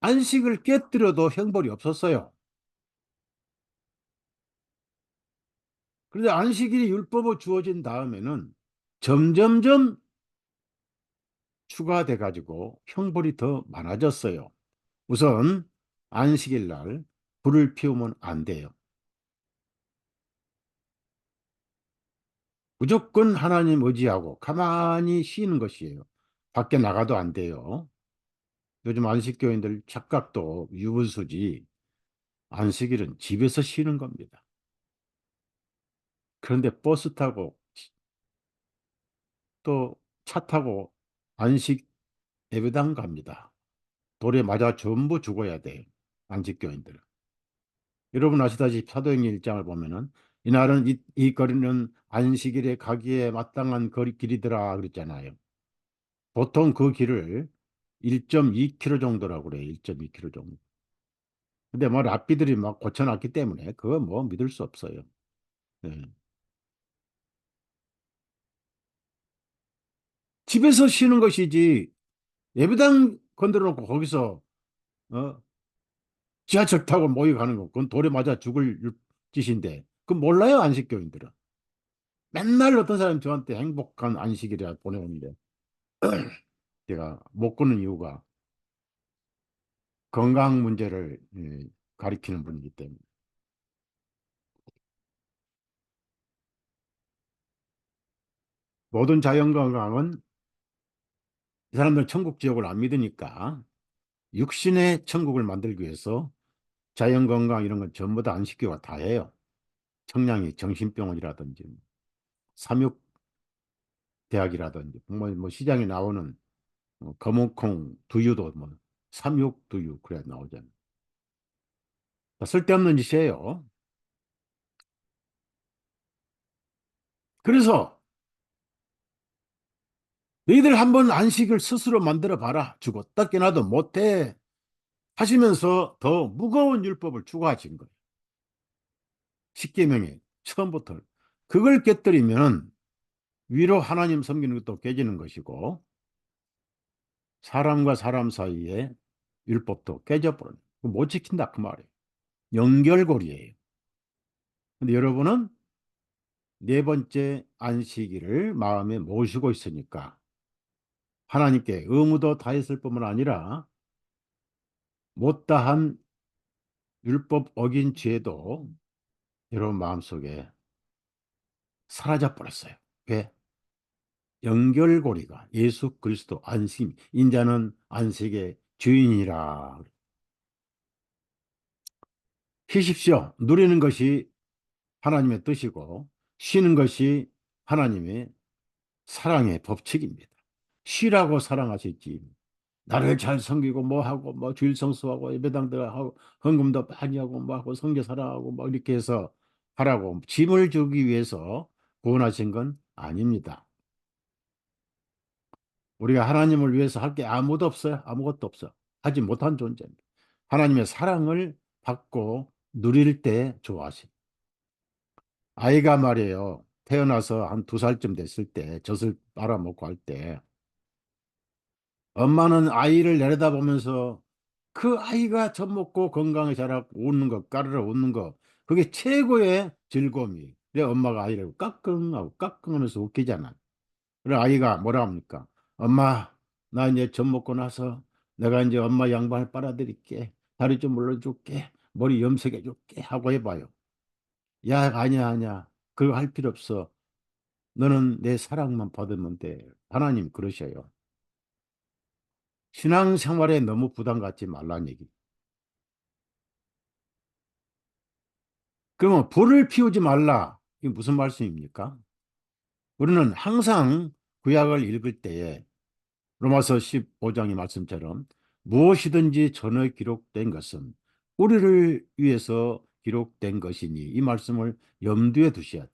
안식을 깨뜨려도 형벌이 없었어요. 그런데 안식일이 율법으로 주어진 다음에는 점점점 추가돼 가지고 형벌이 더 많아졌어요. 우선 안식일 날 불을 피우면 안 돼요. 무조건 하나님 의지하고 가만히 쉬는 것이에요. 밖에 나가도 안 돼요. 요즘 안식교인들 착각도 유분수지, 안식일은 집에서 쉬는 겁니다. 그런데 버스 타고 또 차 타고 안식 예배당 갑니다. 돌에 맞아 전부 죽어야 돼요. 안식교인들은. 여러분 아시다시피 사도행전 1장을 보면은 이날은 이 거리는 안식일에 가기에 마땅한 길이더라 그랬잖아요. 보통 그 길을 1.2km 정도라고 그래요. 1.2km 정도. 근데 뭐 랍비들이 막 고쳐놨기 때문에 그거 뭐 믿을 수 없어요. 예. 집에서 쉬는 것이지 예배당 건드려 놓고 거기서 어? 지하철 타고 모여 가는 거 그건 돌에 맞아 죽을 짓인데 그 몰라요 안식교인들은. 맨날 어떤 사람이 저한테 행복한 안식이라 보내오는데 제가 못 끊는 이유가 건강 문제를 가리키는 분이기 때문에. 모든 자연 건강은, 이 사람들은 천국 지옥을 안 믿으니까 육신의 천국을 만들기 위해서 자연 건강 이런 건 전부 다 안식교가 다 해요. 청량이 정신병원이라든지 삼육대학이라든지 뭐 시장에 나오는 거목콩 두유도 뭐 삼육두유 그래 나오잖아요. 쓸데없는 짓이에요. 그래서 너희들 한번 안식을 스스로 만들어 봐라. 죽었다 깨나도 못해 하시면서 더 무거운 율법을 추가하신 거예요. 십계명에 처음부터 그걸 깨뜨리면 위로 하나님 섬기는 것도 깨지는 것이고 사람과 사람 사이에 율법도 깨져버려요. 못 지킨다 그 말이에요. 연결고리예요. 근데 여러분은 네 번째 안식일을 마음에 모시고 있으니까 하나님께 의무도 다했을 뿐만 아니라 못다한 율법 어긴 죄도 여러분 마음속에 사라져 버렸어요. 왜? 연결고리가 예수 그리스도 안식, 인자는 안식의 주인이라. 쉬십시오. 누리는 것이 하나님의 뜻이고 쉬는 것이 하나님의 사랑의 법칙입니다. 쉬라고 사랑하셨지. 나를 잘 섬기고 뭐 하고 뭐 주일 성수하고 예배당 들어가고 헌금도 많이 하고 뭐 하고 성교 사랑하고 뭐 이렇게 해서 하라고 짐을 주기 위해서 구원하신 건 아닙니다. 우리가 하나님을 위해서 할 게 아무도 없어요. 아무것도 없어. 하지 못한 존재입니다. 하나님의 사랑을 받고 누릴 때 좋아하시. 아이가 말이에요. 태어나서 한 2살쯤 됐을 때 젖을 빨아먹고 할 때 엄마는 아이를 내려다보면서 그 아이가 젖 먹고 건강히 자라고 웃는 거, 까르르 웃는 거, 그게 최고의 즐거움이에요. 그래 엄마가 아이를 까꿍하고 까꿍하면서 웃기잖아. 그래 아이가 뭐라 합니까? 엄마, 나 이제 젖 먹고 나서 내가 이제 엄마 양반을 빨아드릴게. 다리 좀 물러줄게. 머리 염색해줄게. 하고 해봐요. 야, 아니야, 아니야. 그거 할 필요 없어. 너는 내 사랑만 받으면 돼. 하나님 그러셔요. 신앙생활에 너무 부담 갖지 말라는 얘기. 그러면 불을 피우지 말라. 이게 무슨 말씀입니까? 우리는 항상 구약을 읽을 때에 로마서 15장의 말씀처럼 무엇이든지 전에 기록된 것은 우리를 위해서 기록된 것이니 이 말씀을 염두에 두셔야 돼.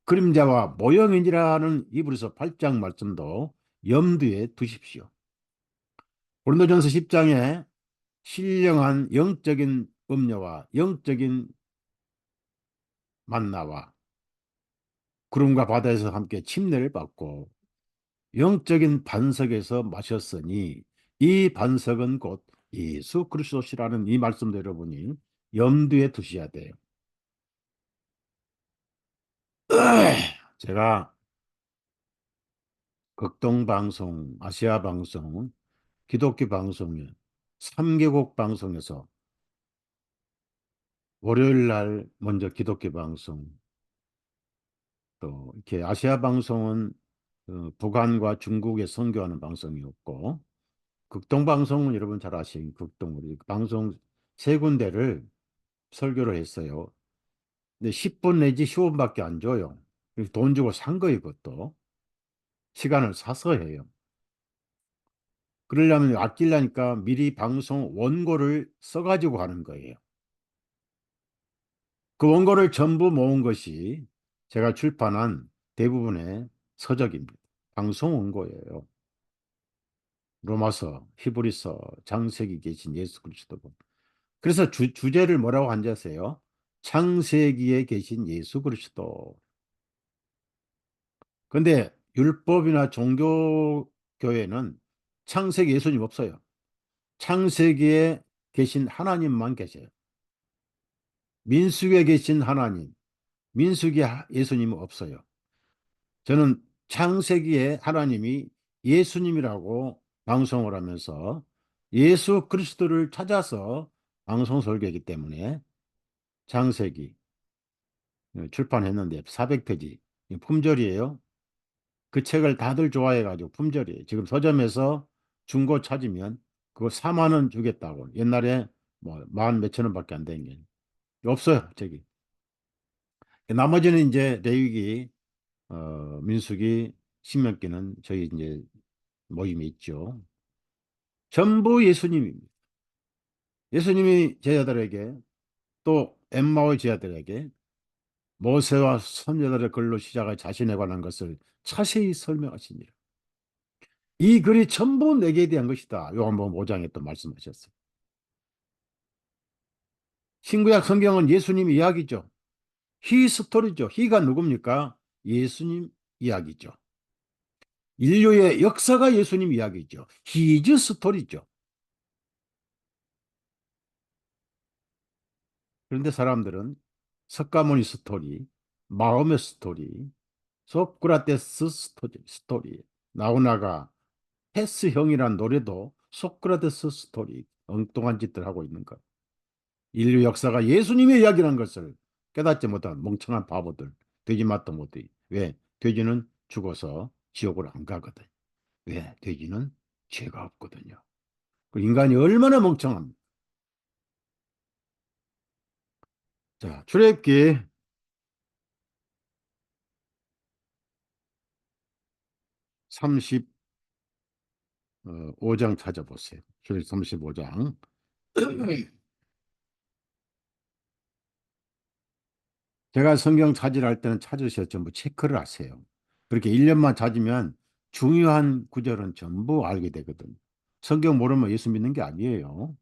그림자와 모형이라는 이브리서 8장 말씀도 염두에 두십시오. 고린도전서 10장에 신령한 영적인 음료와 영적인 만나와 구름과 바다에서 함께 침례를 받고 영적인 반석에서 마셨으니 이 반석은 곧 예수 그리스도시라는 이 말씀도 여러분이 염두에 두셔야 돼요. 제가 극동방송, 아시아방송, 기독교 방송에 3개국 방송에서 월요일 날 먼저 기독교 방송, 또 이렇게 아시아 방송은 북한과 중국에 선교하는 방송이었고 극동방송은 여러분 잘 아시는 극동 우리 방송 세 군데를 설교를 했어요. 근데 10분 내지 15분밖에 안 줘요. 돈 주고 산 거예요, 그것도. 시간을 사서 해요. 그러려면 아끼려니까 미리 방송 원고를 써가지고 하는 거예요. 그 원고를 전부 모은 것이 제가 출판한 대부분의 서적입니다. 방송 원고예요. 로마서, 히브리서, 창세기 계신 예수 그리스도. 그래서 주제를 뭐라고 앉으세요? 창세기에 계신 예수 그리스도. 근데 율법이나 종교교회는 창세기 예수님 없어요. 창세기에 계신 하나님만 계세요. 민수기에 계신 하나님, 민수기 예수님은 없어요. 저는 창세기에 하나님이 예수님이라고 방송을 하면서 예수 그리스도를 찾아서 방송 설교이기 때문에 창세기 출판했는데 400페이지 품절이에요. 그 책을 다들 좋아해가지고 품절이에요. 지금 서점에서 중고 찾으면 그거 4만 원 주겠다고. 옛날에 뭐 만 몇천 원밖에 안 되는 게 없어요. 저기. 나머지는 이제 레위기, 민수기, 신명기는 저희 이제 모임이 있죠. 전부 예수님입니다. 예수님이 제자들에게 또 엠마오의 제자들에게 모세와 선자들의 글로 시작해 자신에 관한 것을 자세히 설명하시니라. 이 글이 전부 내게 대한 것이다. 요한복음 5장에 또 말씀하셨어요. 신구약 성경은 예수님 이야기죠. 히스토리죠. 히가 누굽니까? 예수님. 이야기죠. 인류의 역사가 예수님 이야기죠. 히즈 스토리죠. 그런데 사람들은 석가모니 스토리, 마음의 스토리, 소크라테스 스토리, 나오나가 헤스형이란 노래도 소크라테스 스토리, 엉뚱한 짓들 하고 있는 것. 인류 역사가 예수님의 이야기라는 것을 깨닫지 못한 멍청한 바보들, 돼지 맛도 못해. 왜? 돼지는 죽어서 지옥을 안 가거든. 왜? 돼지는 죄가 없거든요. 그 인간이 얼마나 멍청합니까? 자, 출애굽기 35장 찾아보세요. 출애굽기 35장. 제가 성경 찾으할 때는 찾으셔 전부 체크를 하세요. 그렇게 1년만 찾으면 중요한 구절은 전부 알게 되거든. 성경 모르면 예수 믿는 게 아니에요.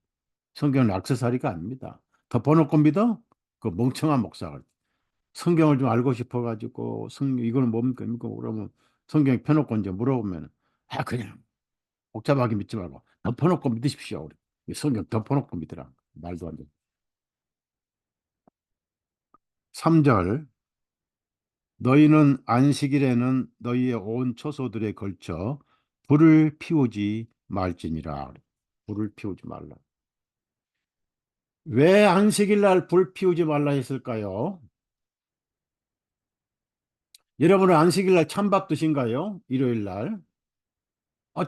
성경은 액세서리가 아닙니다. 덮어놓고 믿어? 그 멍청한 목사가. 성경을 좀 알고 싶어가지고, 이거는 뭡니까? 이거 그러면 성경 펴놓고 이제 물어보면, 그냥 복잡하게 믿지 말고, 덮어놓고 믿으십시오. 우리. 이 성경 덮어놓고 믿으라. 말도 안 돼. 3절. 너희는 안식일에는 너희의 온 초소들에 걸쳐 불을 피우지 말지니라. 불을 피우지 말라. 왜 안식일 날 불 피우지 말라 했을까요? 여러분은 안식일 날 찬밥 드신가요? 일요일 날? 아,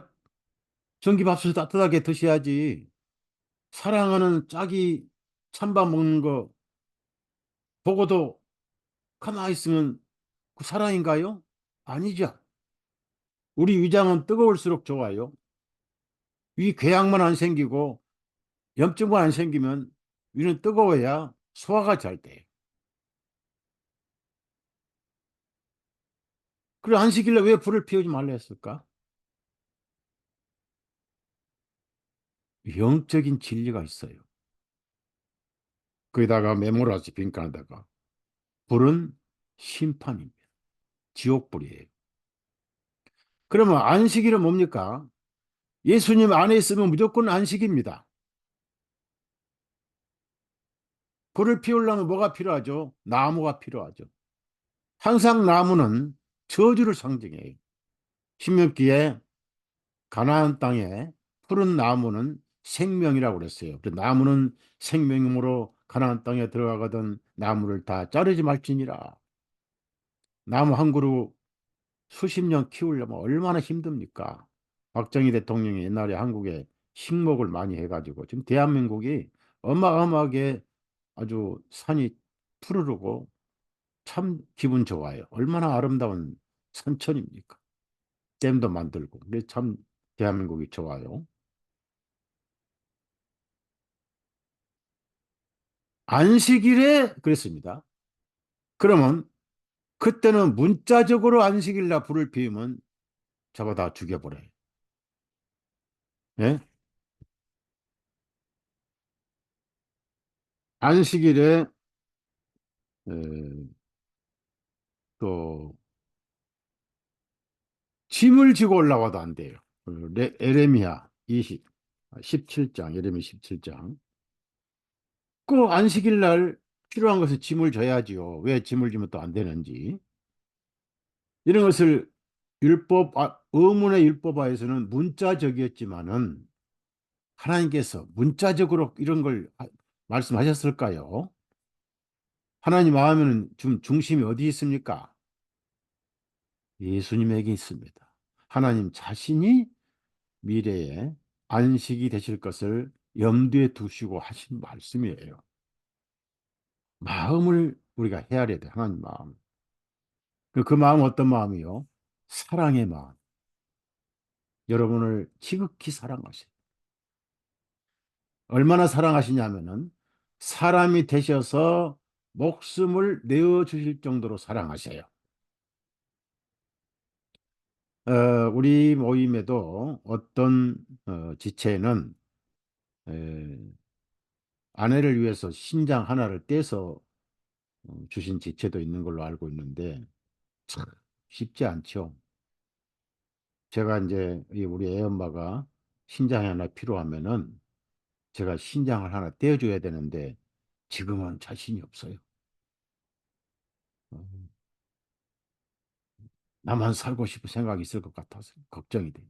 전기밥솥 따뜻하게 드셔야지. 사랑하는 짝이 찬밥 먹는 거 보고도 가만히 있으면 그 사랑인가요? 아니죠. 우리 위장은 뜨거울수록 좋아요. 위 궤양만 안 생기고 염증만 안 생기면 위는 뜨거워야 소화가 잘 돼. 그래 안식일에 왜 불을 피우지 말라 했을까? 영적인 진리가 있어요. 거기다가 메모라지 빈칸에다가 불은 심판입니다. 지옥불이에요. 그러면 안식일은 뭡니까? 예수님 안에 있으면 무조건 안식입니다. 불을 피우려면 뭐가 필요하죠? 나무가 필요하죠. 항상 나무는 저주를 상징해요. 신명기에 가나안 땅에 푸른 나무는 생명이라고 그랬어요. 그 나무는 생명이므로 가나안 땅에 들어가거든 나무를 다 자르지 말지니라. 나무 한 그루 수십 년 키우려면 얼마나 힘듭니까? 박정희 대통령이 옛날에 한국에 식목을 많이 해가지고 지금 대한민국이 어마어마하게 아주 산이 푸르르고 참 기분 좋아요. 얼마나 아름다운 산천입니까? 댐도 만들고. 그래서 참 대한민국이 좋아요. 안식일에 그랬습니다. 그러면 그때는 문자적으로 안식일 날 불을 피우면 잡아다 죽여버려요. 예? 안식일에 에, 또 짐을 지고 올라와도 안 돼요. 에레미야 17장, 에레미야 17장. 그 안식일 날 필요한 것을 짐을 져야지요. 왜 짐을 지면 또 안 되는지. 이런 것을 의문의 율법화에서는 문자적이었지만은 하나님께서 문자적으로 이런 걸 말씀하셨을까요? 하나님 마음에는 좀 중심이 어디 있습니까? 예수님에게 있습니다. 하나님 자신이 미래에 안식이 되실 것을 염두에 두시고 하신 말씀이에요. 마음을 우리가 헤아려야 돼, 하나님 마음. 그 마음 어떤 마음이요? 사랑의 마음. 여러분을 지극히 사랑하세요. 얼마나 사랑하시냐면은 사람이 되셔서 목숨을 내어 주실 정도로 사랑하셔요. 우리 모임에도 어떤 지체는 에, 아내를 위해서 신장 하나를 떼서 주신 지체도 있는 걸로 알고 있는데 쉽지 않죠. 제가 이제 우리 애 엄마가 신장이 하나 필요하면은 제가 신장을 하나 떼어줘야 되는데 지금은 자신이 없어요. 어, 나만 살고 싶은 생각이 있을 것 같아서 걱정이 돼요.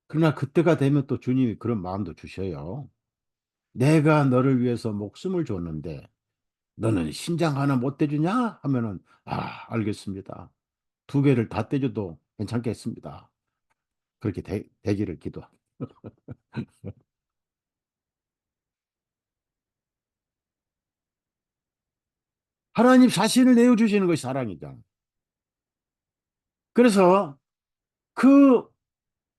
그러나 그때가 되면 또 주님이 그런 마음도 주셔요. 내가 너를 위해서 목숨을 줬는데 너는 신장 하나 못 떼주냐? 하면은 알겠습니다. 두 개를 다 떼줘도 괜찮겠습니다. 그렇게 되기를 기도합니다. 하나님 자신을 내어주시는 것이 사랑이잖아. 그래서 그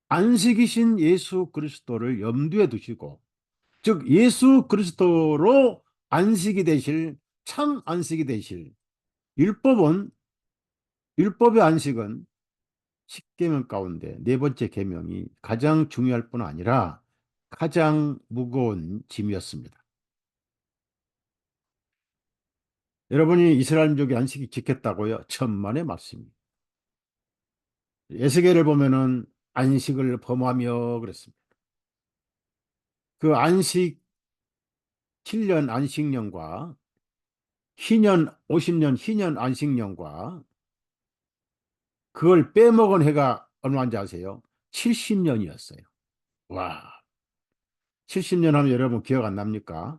안식이신 예수 그리스도를 염두에 두시고, 즉 예수 그리스도로 안식이 되실, 참 안식이 되실 율법은, 율법의 안식은 십계명 가운데 네 번째 계명이 가장 중요할 뿐 아니라 가장 무거운 짐이었습니다. 여러분이 이스라엘 민족이 안식이 지켰다고요? 천만의 말씀입니다. 에스겔을 보면은 안식을 범하며 그랬습니다. 그 안식 7년 안식년과 희년 50년 희년 안식년과 그걸 빼먹은 해가 얼마인지 아세요? 70년이었어요. 와, 70년 하면 여러분 기억 안 납니까?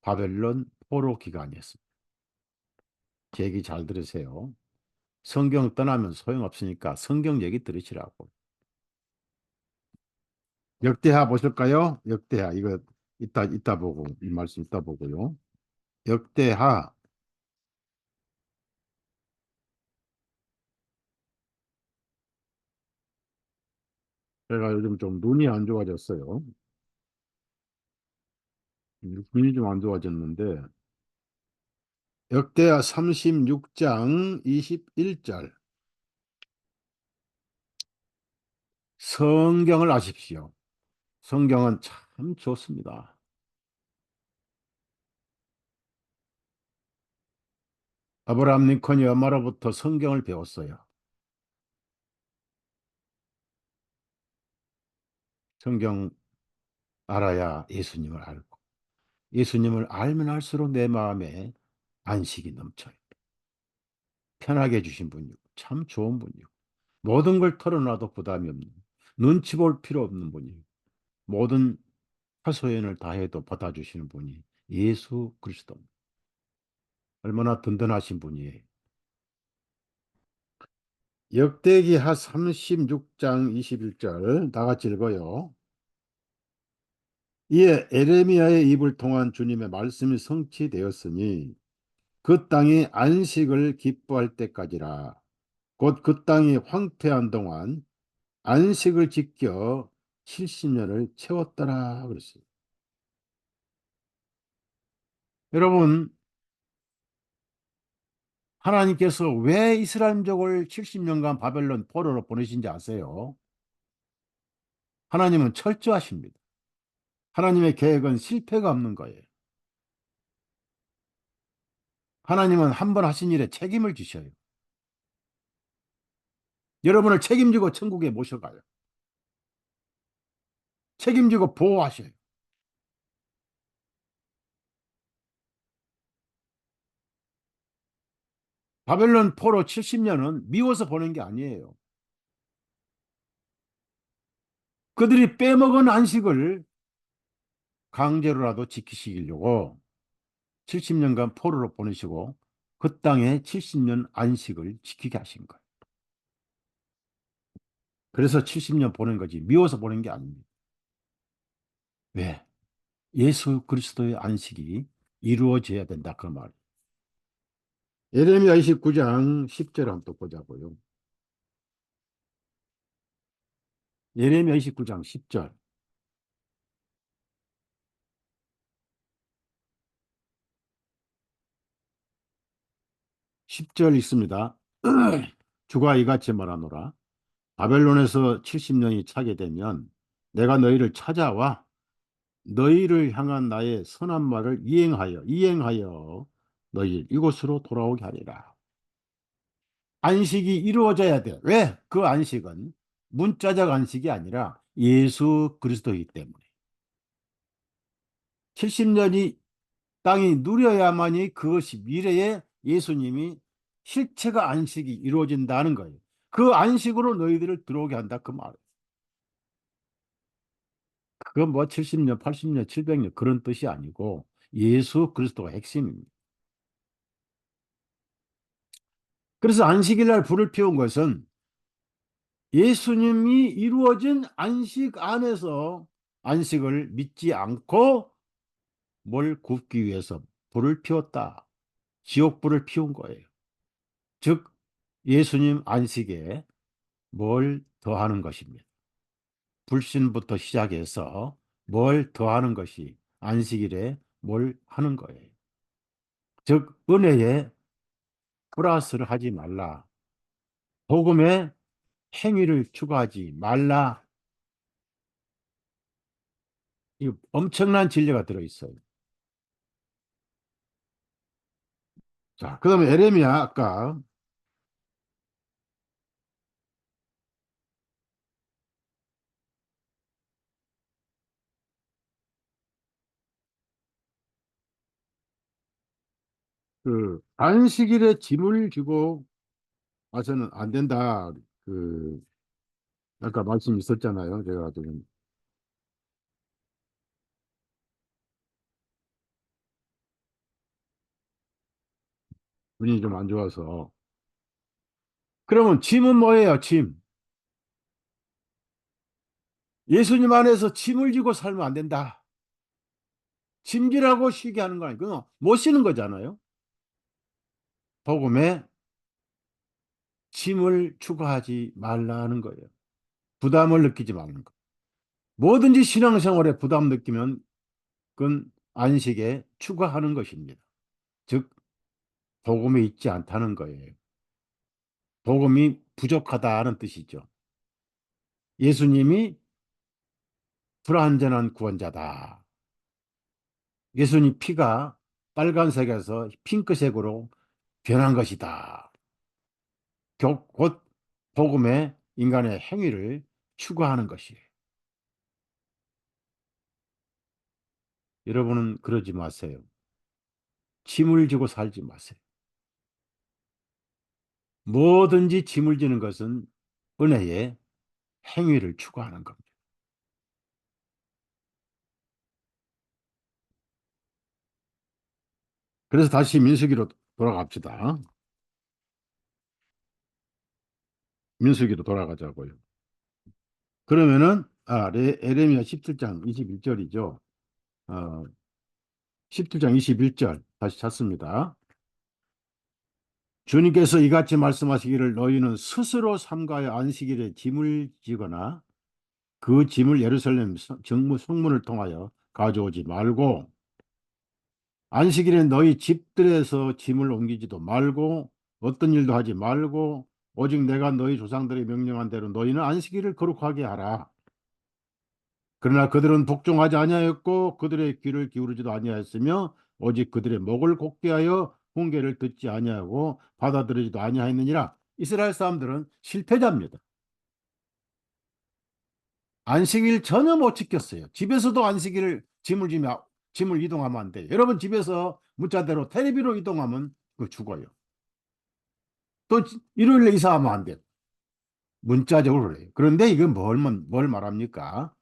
바벨론 포로 기간이었습니다. 제 얘기 잘 들으세요. 성경 떠나면 소용없으니까 성경 얘기 들으시라고. 역대하 보실까요? 역대하 이거 이따 보고 이 말씀 이따 보고요. 역대하. 제가 요즘 좀 눈이 안 좋아졌어요. 눈이 좀 안 좋아졌는데 역대하 36장 21절. 성경을 아십시오. 성경은 참 좋습니다. 아브라함 링컨이 엄마로부터 성경을 배웠어요. 성경 알아야 예수님을 알고 예수님을 알면 알수록 내 마음에 안식이 넘쳐요. 편하게 해주신 분이고 참 좋은 분이고 모든 걸 털어놔도 부담이 없는, 눈치 볼 필요 없는 분이고 모든 하소연을 다해도 받아주시는 분이 예수 그리스도. 얼마나 든든하신 분이에요. 역대기하 36장 21절 다 같이 읽어요. 이에 에레미야의 입을 통한 주님의 말씀이 성취되었으니 그 땅이 안식을 기뻐할 때까지라. 곧 그 땅이 황폐한 동안 안식을 지켜 70년을 채웠더라 그랬어요. 여러분, 하나님께서 왜 이스라엘 민족을 70년간 바벨론 포로로 보내신지 아세요? 하나님은 철저하십니다. 하나님의 계획은 실패가 없는 거예요. 하나님은 한 번 하신 일에 책임을 지셔요. 여러분을 책임지고 천국에 모셔가요. 책임지고 보호하셔요. 바벨론 포로 70년은 미워서 보낸 게 아니에요. 그들이 빼먹은 안식을 강제로라도 지키시려고 70년간 포로로 보내시고 그 땅에 70년 안식을 지키게 하신 거예요. 그래서 70년 보낸 거지 미워서 보낸 게 아닙니다. 왜? 예수 그리스도의 안식이 이루어져야 된다 그 말. 예레미야 29장 10절 한번 또 보자고요. 예레미야 29장 10절. 10절 있습니다. 주가 이같이 말하노라. 바벨론에서 70년이 차게 되면 내가 너희를 찾아와 너희를 향한 나의 선한 말을 이행하여 너희 이곳으로 돌아오게 하리라. 안식이 이루어져야 돼. 왜? 그 안식은 문자적 안식이 아니라 예수 그리스도이기 때문에. 70년이 땅이 누려야만이 그것이 미래에 예수님이 실체가 안식이 이루어진다는 거예요. 그 안식으로 너희들을 들어오게 한다. 그 말. 그건 뭐 70년, 80년, 700년 그런 뜻이 아니고 예수 그리스도가 핵심입니다. 그래서 안식일 날 불을 피운 것은 예수님이 이루어진 안식 안에서 안식을 믿지 않고 뭘 굽기 위해서 불을 피웠다. 지옥불을 피운 거예요. 즉, 예수님 안식에 뭘 더하는 것입니다. 불신부터 시작해서 뭘 더하는 것이 안식일에 뭘 하는 거예요. 즉, 은혜에 플러스를 하지 말라. 복음에 행위를 추가하지 말라. 이 엄청난 진리가 들어있어요. 자, 그 다음에 에레미야 아까 그 안식일에 짐을 지고 와서는 안 된다. 그 아까 말씀 있었잖아요. 제가 좀 눈이 좀 안 좋아서. 그러면 짐은 뭐예요? 짐. 예수님 안에서 짐을 지고 살면 안 된다. 짐질하고 쉬게 하는 거 아니고 못 쉬는 거잖아요. 복음에 짐을 추가하지 말라는 거예요. 부담을 느끼지 말는 거. 뭐든지 신앙생활에 부담 느끼면 그건 안식에 추가하는 것입니다. 즉 복음이 있지 않다는 거예요. 복음이 부족하다는 뜻이죠. 예수님이 불완전한 구원자다. 예수님 피가 빨간색에서 핑크색으로 변한 것이다. 곧 복음의 인간의 행위를 추구하는 것이에요. 여러분은 그러지 마세요. 짐을 지고 살지 마세요. 뭐든지 짐을 지는 것은 은혜의 행위를 추구하는 겁니다. 그래서 다시 민수기로 돌아갑시다. 민수기로 돌아가자고요. 그러면은 에레미야 17장 21절이죠. 어, 17장 21절 다시 찾습니다. 주님께서 이같이 말씀하시기를 너희는 스스로 삼가야 안식일에 짐을 지거나 그 짐을 예루살렘 정무 성문을 통하여 가져오지 말고 안식일에 너희 집들에서 짐을 옮기지도 말고 어떤 일도 하지 말고 오직 내가 너희 조상들이 명령한 대로 너희는 안식일을 거룩하게 하라. 그러나 그들은 복종하지 아니하였고 그들의 귀를 기울이지도 아니하였으며 오직 그들의 목을 곧게 하여 훈계를 듣지 아니하고 받아들이지도 아니하였느니라. 이스라엘 사람들은 실패자입니다. 안식일 전혀 못 지켰어요. 집에서도 안식일을 짐을 이동하면 안 돼요. 여러분 집에서 문자대로 테레비로 이동하면 그 죽어요. 또 일요일에 이사하면 안 돼요. 문자적으로 그래요. 그런데 이건 뭘 말합니까?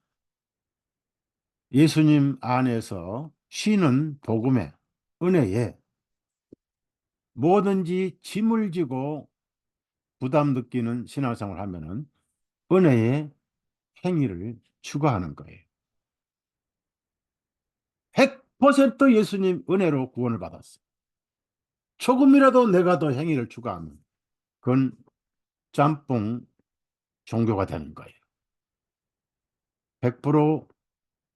예수님 안에서 쉬는 복음의 은혜에 뭐든지 짐을 지고 부담 느끼는 신앙생활을 하면은 은혜의 행위를 추구하는 거예요. 100% 예수님 은혜로 구원을 받았어요. 조금이라도 내가 더 행위를 추구하면 그건 짬뽕 종교가 되는 거예요. 100%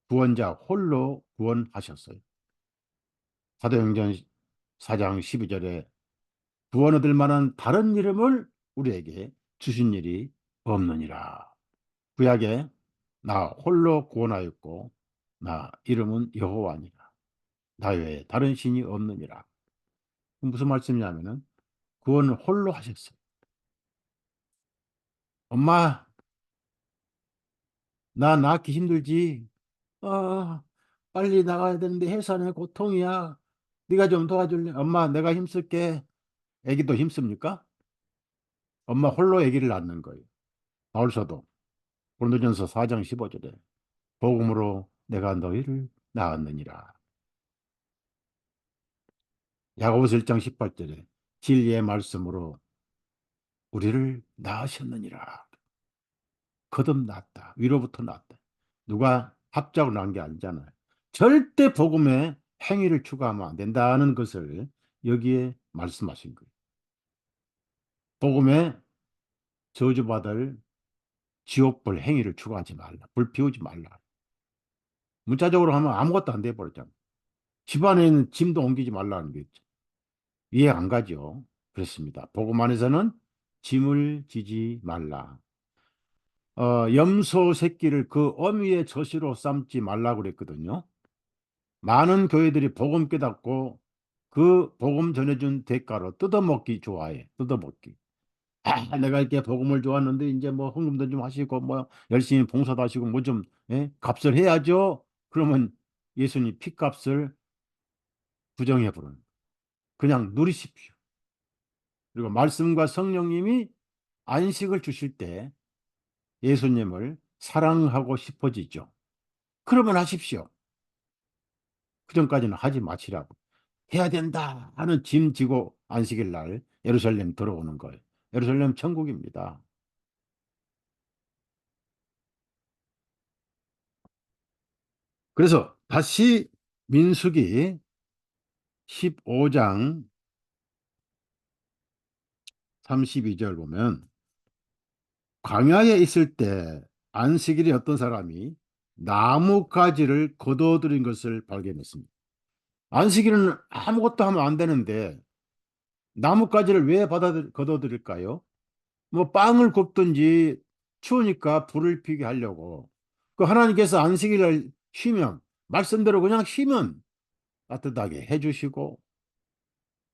구원자 홀로 구원하셨어요. 사도행전 4장 12절에 구원 얻을 만한 다른 이름을 우리에게 주신 일이 없느니라. 구약에 나 홀로 구원하였고 나 이름은 여호와니라. 나 외에 다른 신이 없느니라. 무슨 말씀이냐면은 구원을 홀로 하셨어요. 엄마, 나 낳기 힘들지? 아, 빨리 나가야 되는데 해산의 고통이야. 네가 좀 도와줄래? 엄마, 내가 힘쓸게. 애기도 힘씁니까? 엄마 홀로 애기를 낳는 거예요. 바울서도 고린도전서 4장 15절에 복음으로 내가 너희를 낳았느니라. 야고보서 1장 18절에 진리의 말씀으로 우리를 낳으셨느니라. 거듭났다. 위로부터 났다. 누가 합작으로 난 게 아니잖아요. 절대 복음에 행위를 추가하면 안 된다는 것을 여기에 말씀하신 거예요. 복음에 저주받을 지옥벌 행위를 추가하지 말라. 불 피우지 말라. 문자적으로 하면 아무것도 안 돼버렸잖아. 집안에 있는 짐도 옮기지 말라는 게 있죠. 이해 안 가죠. 그렇습니다. 복음 안에서는 짐을 지지 말라. 염소 새끼를 그 어미의 젖으로 삼지 말라고 그랬거든요. 많은 교회들이 복음 깨닫고 그 복음 전해준 대가로 뜯어먹기 좋아해. 뜯어먹기. 아, 내가 이렇게 복음을 좋았는데 이제 뭐 헌금도 좀 하시고 뭐 열심히 봉사도 하시고 뭐 좀 값을 해야죠. 그러면 예수님 피값을 부정해 버려요. 그냥 누리십시오. 그리고 말씀과 성령님이 안식을 주실 때 예수님을 사랑하고 싶어지죠. 그러면 하십시오. 그 전까지는 하지 마시라고. 해야 된다 하는 짐 지고 안식일 날 예루살렘 들어오는 거예요. 예루살렘 천국입니다. 그래서 다시 민수기 15장 32절 보면 광야에 있을 때 안식일에 어떤 사람이 나뭇가지를 거둬들인 것을 발견했습니다. 안식일은 아무것도 하면 안 되는데 나뭇가지를 왜 거둬들일까요? 뭐 빵을 굽든지 추우니까 불을 피게 하려고. 그 하나님께서 안식일을 쉬면 말씀대로 그냥 쉬면 따뜻하게 해주시고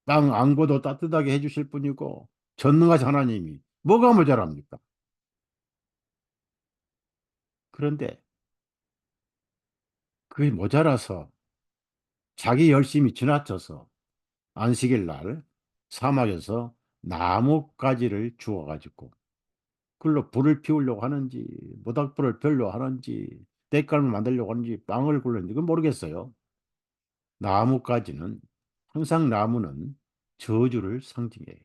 땅 안고도 따뜻하게 해주실 분이고 전능하신 하나님이 뭐가 모자랍니까? 그런데 그게 모자라서 자기 열심히 지나쳐서 안식일 날 사막에서 나뭇가지를 주워가지고 그걸로 불을 피우려고 하는지 모닥불을 별로 하는지 때깔을 만들려고 하는지 빵을 굴렸는지 그건 모르겠어요. 나뭇가지는 항상 나무는 저주를 상징해요.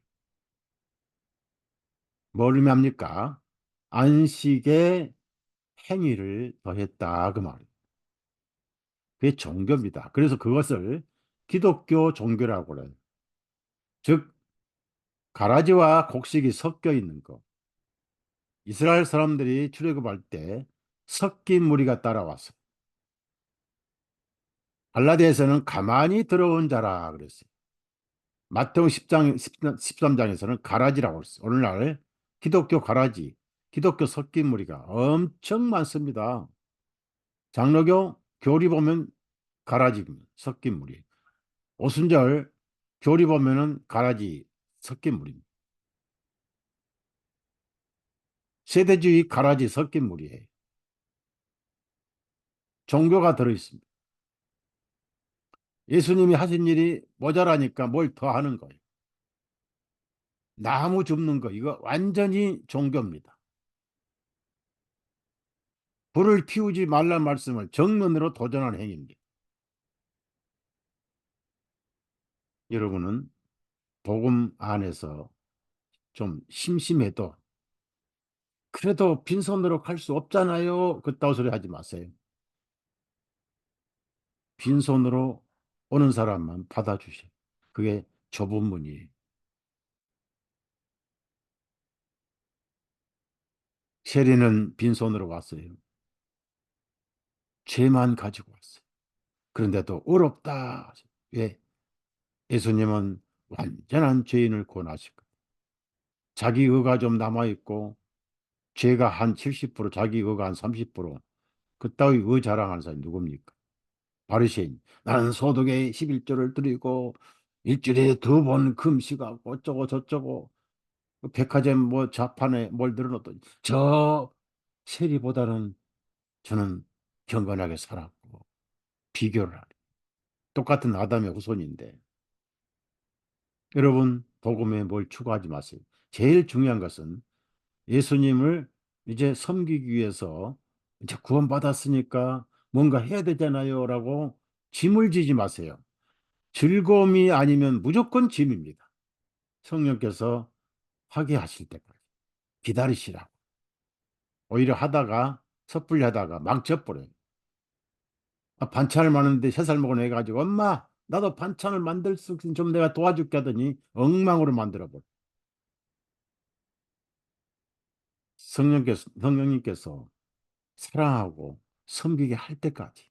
뭘 의미합니까? 안식의 행위를 더했다 그 말이에요. 그게 종교입니다. 그래서 그것을 기독교 종교라고 그래요. 즉 가라지와 곡식이 섞여 있는 것. 이스라엘 사람들이 출애굽할 때 섞인 무리가 따라왔어요. 갈라디아에서는 가만히 들어온 자라 그랬어요. 마태복음 10장, 13장에서는 가라지라고 했어요. 오늘날 기독교 가라지, 기독교 섞인 무리가 엄청 많습니다. 장로교 교리 보면 가라지 섞인 무리. 오순절 교리 보면은 가라지 섞인 무리입니다. 세대주의 가라지 섞인 무리예요. 종교가 들어있습니다. 예수님이 하신 일이 모자라니까 뭘 더 하는 거예요. 나무 줍는 거 이거 완전히 종교입니다. 불을 피우지 말란 말씀을 정면으로 도전하는 행위입니다. 여러분은 복음 안에서 좀 심심해도 그래도 빈손으로 갈 수 없잖아요. 그따위 소리 하지 마세요. 빈손으로 오는 사람만 받아주세요. 그게 좁은 문이에요. 세리는 빈손으로 왔어요. 죄만 가지고 왔어요. 그런데도 어렵다. 왜? 예수님은 완전한 죄인을 구원하실 거예요. 자기 의가 좀 남아있고 죄가 한 70%, 자기 의가 한 30%, 그따위 의 자랑하는 사람이 누굽니까? 바리새인. 나는 소득의 11조를 드리고 일주일에 2번 금식하고 어쩌고 저쩌고 백화점 뭐 좌판에 뭘 늘어놓던 저 세리보다는 저는 경건하게 살았고 비교를 하네. 똑같은 아담의 후손인데 여러분 복음에 뭘 추구하지 마세요. 제일 중요한 것은 예수님을 이제 섬기기 위해서 이제 구원받았으니까 뭔가 해야 되잖아요라고 짐을 지지 마세요. 즐거움이 아니면 무조건 짐입니다. 성령께서 하게 하실 때까지 기다리시라고. 오히려 하다가 섣불리 하다가 막 져버려요. 아, 반찬을 많은데 3살 먹은 애가 가지고 엄마 나도 반찬을 만들 수 있으면 좀 내가 도와줄게 하더니 엉망으로 만들어버려. 성령님께서 사랑하고 섬기게 할 때까지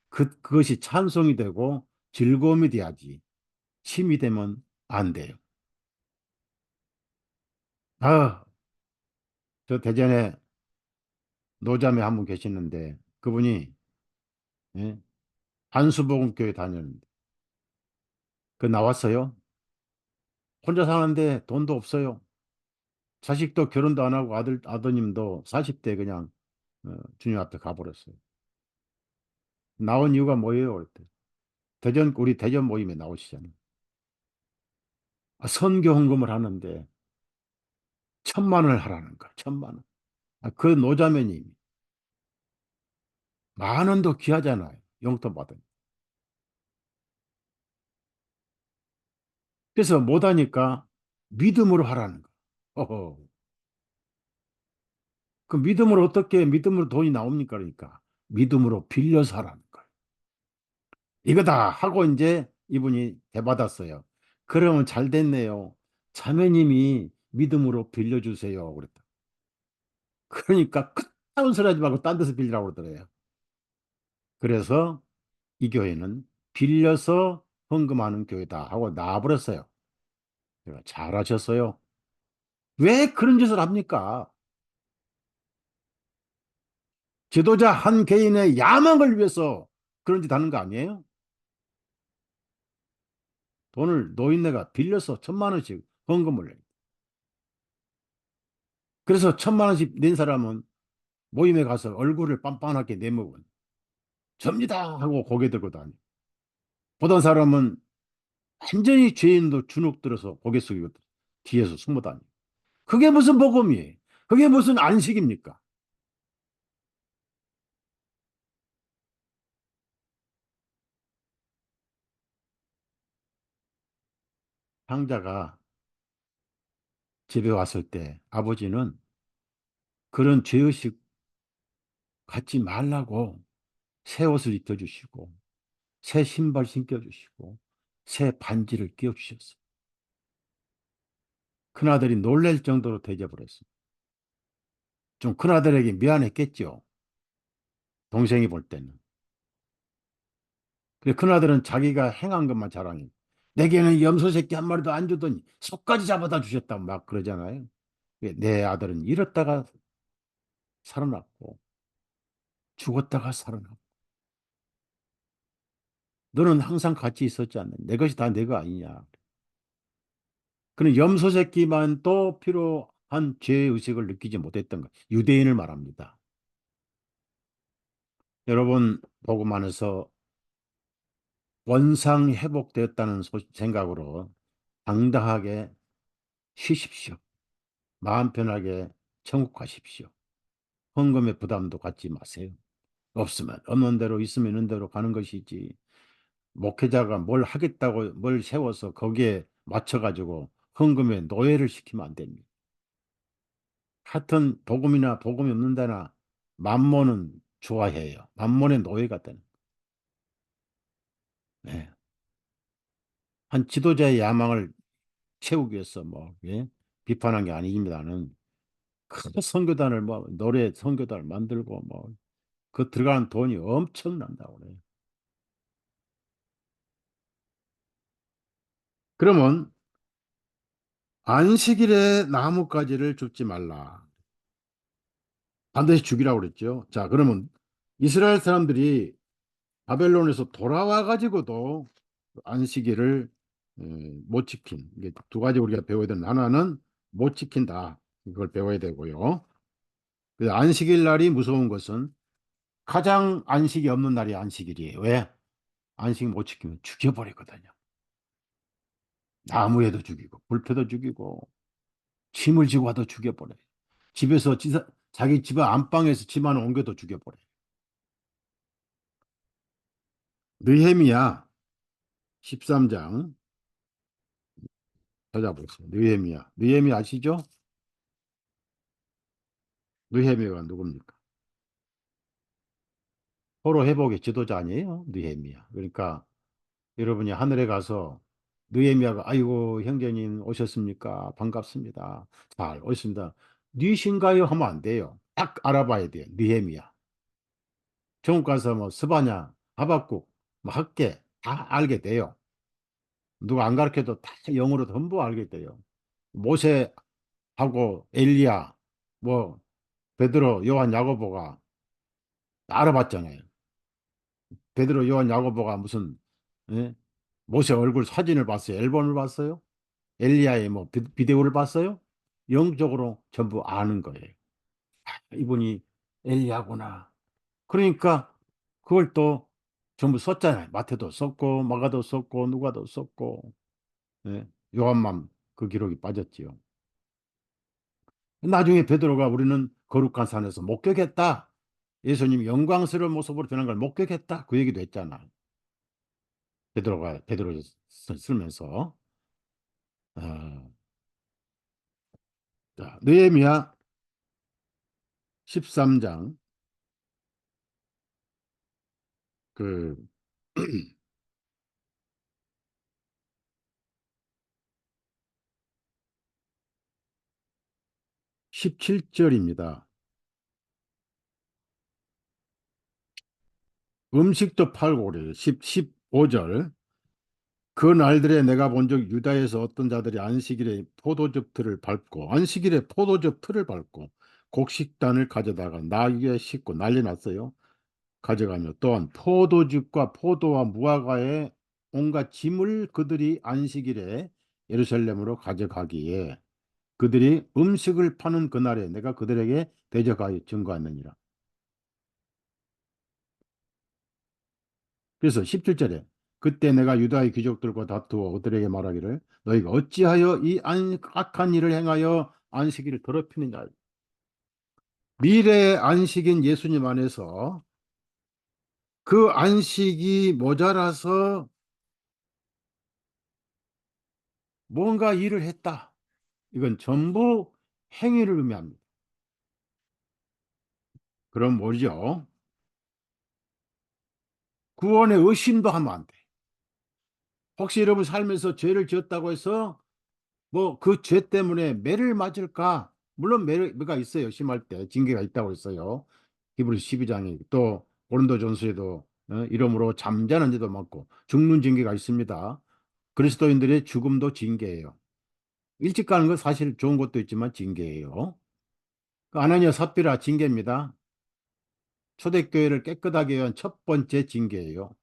그것이 찬송이 되고 즐거움이 돼야지 힘이 되면 안 돼요. 아, 저 대전에 노자매 한 분 계시는데 그분이 예? 안수복음교회 다녔는데 그 나왔어요. 혼자 사는데 돈도 없어요. 자식도 결혼도 안 하고 아드님도 40대 그냥 주님 앞에 가버렸어요. 나온 이유가 뭐예요? 그랬더니 우리 대전 모임에 나오시잖아요. 아, 선교 헌금을 하는데 1,000만 원을 하라는 거야. 1,000만 원. 아, 그 노자매님 10,000원도 귀하잖아요. 용돈 받으니. 그래서 못하니까 믿음으로 하라는 거. 어허. 그 믿음으로 어떻게 믿음으로 돈이 나옵니까? 그러니까 믿음으로 빌려서 하라는 거예요. 이거다 하고 이제 이분이 대받았어요. 그러면 잘 됐네요. 자매님이 믿음으로 빌려주세요. 그랬다. 그러니까 끝다운 소리 하지 말고 딴 데서 빌리라고 그러더래요. 그래서 이 교회는 빌려서 헌금하는 교회다 하고 나와버렸어요. 제가 잘하셨어요. 왜 그런 짓을 합니까? 지도자 한 개인의 야망을 위해서 그런 짓 하는 거 아니에요? 돈을 노인네가 빌려서 1,000만 원씩 헌금을 내. 그래서 1,000만 원씩 낸 사람은 모임에 가서 얼굴을 빤빤하게 내밀고 접니다 하고 고개 들고 다니. 보던 사람은 완전히 죄인도 주눅 들어서 고개 숙이고 뒤에서 숨어 다니. 그게 무슨 복음이에요? 그게 무슨 안식입니까? 장자가 집에 왔을 때 아버지는 그런 죄의식 갖지 말라고 새 옷을 입혀주시고 새 신발 신겨주시고 새 반지를 끼워주셨어요. 큰아들이 놀랄 정도로 대접을 했어요. 좀 큰아들에게 미안했겠죠. 동생이 볼 때는. 그래, 큰아들은 자기가 행한 것만 자랑해. 내게는 염소 새끼 한 마리도 안 주더니 속까지 잡아다 주셨다고 막 그러잖아요. 내 아들은 잃었다가 살아났고 죽었다가 살아났고 너는 항상 같이 있었지 않느냐. 내 것이 다 내가 아니냐. 그는 염소 새끼만 또 필요한 죄의식을 느끼지 못했던 것. 유대인을 말합니다. 여러분 복음 안에서 원상 회복되었다는 생각으로 당당하게 쉬십시오. 마음 편하게 천국 가십시오. 헌금의 부담도 갖지 마세요. 없으면 없는 대로 있으면 있는 대로 가는 것이지. 목회자가 뭘 하겠다고 뭘 세워서 거기에 맞춰가지고 헌금에 노예를 시키면 안 됩니다. 하여튼 복음이나 복음이 없는 데나 만몬은 좋아해요. 만몬의 노예가 되는. 네. 한 지도자의 야망을 채우기 위해서 뭐 예? 비판한 게 아닙니다는 큰 선교단을 뭐 노래 선교단을 만들고 뭐 그 들어가는 돈이 엄청난다고 그래요. 그러면 안식일에 나뭇가지를 줍지 말라. 반드시 죽이라고 그랬죠. 자, 그러면 이스라엘 사람들이 바벨론에서 돌아와 가지고도 안식일을 못 지킨 이게 두 가지 우리가 배워야 되는 하나는 못 지킨다. 이걸 배워야 되고요. 안식일 날이 무서운 것은 가장 안식이 없는 날이 안식일이에요. 왜? 안식 못 지키면 죽여버리거든요. 나무에도 죽이고 불패도 죽이고 침을 지고 와도 죽여버려요. 집에서 자기 집 안방에서 집 안에 옮겨도 죽여버려요. 느헤미야 13장 찾아보세요. 느헤미야 아시죠? 느헤미야가 누굽니까? 포로 회복의 지도자 아니에요? 느헤미야. 그러니까 여러분이 하늘에 가서 느헤미야가 아이고 형제님 오셨습니까? 반갑습니다. 잘 오셨습니다. 니신가요? 하면 안 돼요. 딱 알아봐야 돼요. 느헤미야. 중국 가서 뭐 스바냐, 하박국, 뭐 학계 다 알게 돼요. 누가 안 가르쳐도 다 영어로 전부 알게 돼요. 모세하고 엘리야, 뭐 베드로, 요한, 야고보가 다 알아봤잖아요. 베드로, 요한, 야고보가 무슨 예? 모세 얼굴 사진을 봤어요? 앨범을 봤어요? 엘리야의 뭐 비디오를 봤어요? 영적으로 전부 아는 거예요. 이분이 엘리야구나. 그러니까 그걸 또 전부 썼잖아요. 마태도 썼고 마가도 썼고 누가도 썼고 예? 요한만 그 기록이 빠졌지요. 나중에 베드로가 우리는 거룩한 산에서 목격했다. 예수님이 영광스러운 모습으로 변한 걸 목격했다. 그 얘기도 했잖아. 베드로 쓰면서 어, 자, 느헤미야 13장 그 17절입니다. 음식도 팔고 그래요. 15절. 그 날들에 내가 본 적 유다에서 어떤 자들이 안식일에 포도즙 틀을 밟고 안식일에 포도즙 틀을 밟고 곡식단을 가져다가 나귀에 싣고 난리 났어요. 가져가며 또한 포도즙과 포도와 무화과의 온갖 짐을 그들이 안식일에 예루살렘으로 가져가기에 그들이 음식을 파는 그날에 내가 그들에게 대적하여 증거하느니라. 그래서 17절에 그때 내가 유다의 귀족들과 다투어 그들에게 말하기를 너희가 어찌하여 이 악한 일을 행하여 안식일을 더럽히느냐. 미래의 안식인 예수님 안에서 그 안식이 모자라서 뭔가 일을 했다. 이건 전부 행위를 의미합니다. 그럼 뭐죠? 구원의 의심도 하면 안 돼. 혹시 여러분 삶에서 죄를 지었다고 해서 뭐 그 죄 때문에 매를 맞을까? 물론 매가 있어요. 심할 때 징계가 있다고 했어요. 히브리서 12장에 또 고린도전서에도 이러므로 잠자는 자도 많고 죽는 징계가 있습니다. 그리스도인들의 죽음도 징계예요. 일찍 가는 건 사실 좋은 것도 있지만 징계예요. 그 아나니아 삽비라 징계입니다. 초대교회를 깨끗하게 위한 첫 번째 징계예요.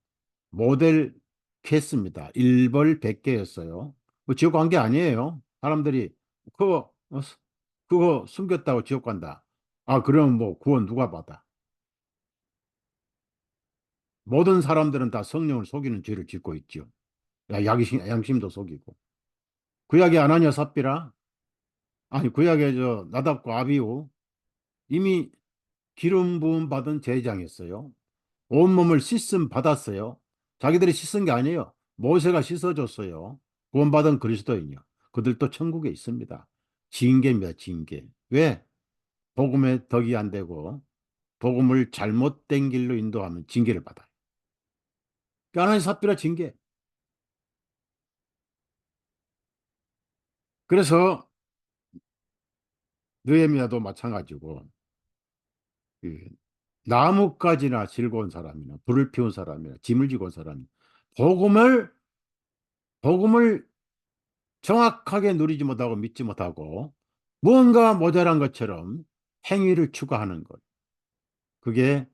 모델 케이스입니다. 일벌 100개였어요. 뭐 지옥 간 게 아니에요. 사람들이 그거 숨겼다고 지옥 간다. 아, 그럼 뭐 구원 누가 받아? 모든 사람들은 다 성령을 속이는 죄를 짓고 있죠. 양심도 속이고. 구약의 아나니아 삽비라, 아니 구약의 저 나답과 아비후 이미 기름 부음 받은 제사장이었어요. 온몸을 씻음 받았어요. 자기들이 씻은 게 아니에요. 모세가 씻어줬어요. 구원받은 그리스도인이요. 그들도 천국에 있습니다. 징계입니다, 징계. 왜? 복음에 덕이 안 되고 복음을 잘못된 길로 인도하면 징계를 받아요. 하나님 삽비라 징계. 그래서 느헤미야도 마찬가지고 그 나뭇가지나 즐거운 사람이나 불을 피운 사람이나 짐을 지고 온 사람이 복음을 복음을 정확하게 누리지 못하고 믿지 못하고 무언가 모자란 것처럼 행위를 추구하는 것. 그게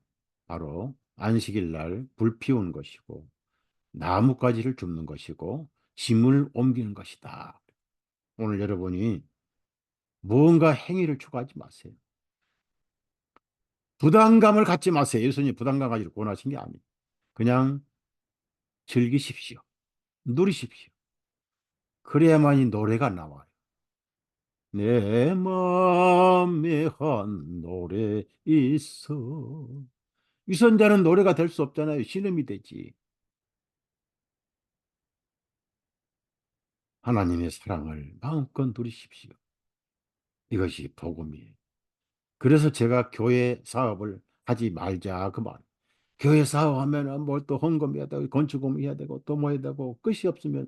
바로 안식일 날 불 피우는 것이고 나뭇가지를 줍는 것이고 짐을 옮기는 것이다. 오늘 여러분이 무언가 행위를 추구하지 마세요. 부담감을 갖지 마세요. 예수님 부담감 가지고 권하신 게 아니에요. 그냥 즐기십시오. 누리십시오. 그래야만이 노래가 나와요. 내 마음에 한 노래 있어. 위선자는 노래가 될 수 없잖아요. 신음이 되지. 하나님의 사랑을 마음껏 누리십시오. 이것이 복음이에요. 그래서 제가 교회 사업을 하지 말자 그 말. 교회 사업하면은 뭘 또 헌금해야 되고 건축금 해야 되고 또 뭐 해야 되고 끝이 없으면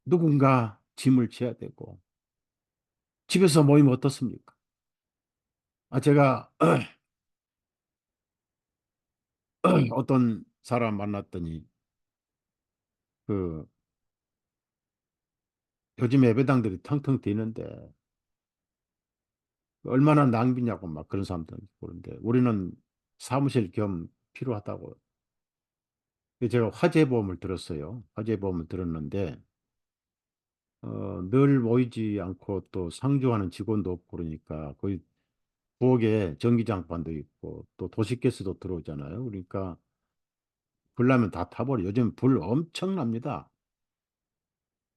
누군가 짐을 져야 되고 집에서 모이면 어떻습니까? 제가 어떤 사람 만났더니 그 요즘 예배당들이 텅텅 비는데 얼마나 낭비냐고 막 그런 사람들 보는데 우리는 사무실 겸 필요하다고. 제가 화재보험을 들었어요. 화재보험을 들었는데 늘 모이지 않고 또 상주하는 직원도 없고 그러니까 거의 부엌에 전기장판도 있고 또 도시가스도 들어오잖아요. 그러니까 불 나면 다 타버려. 요즘 불 엄청납니다.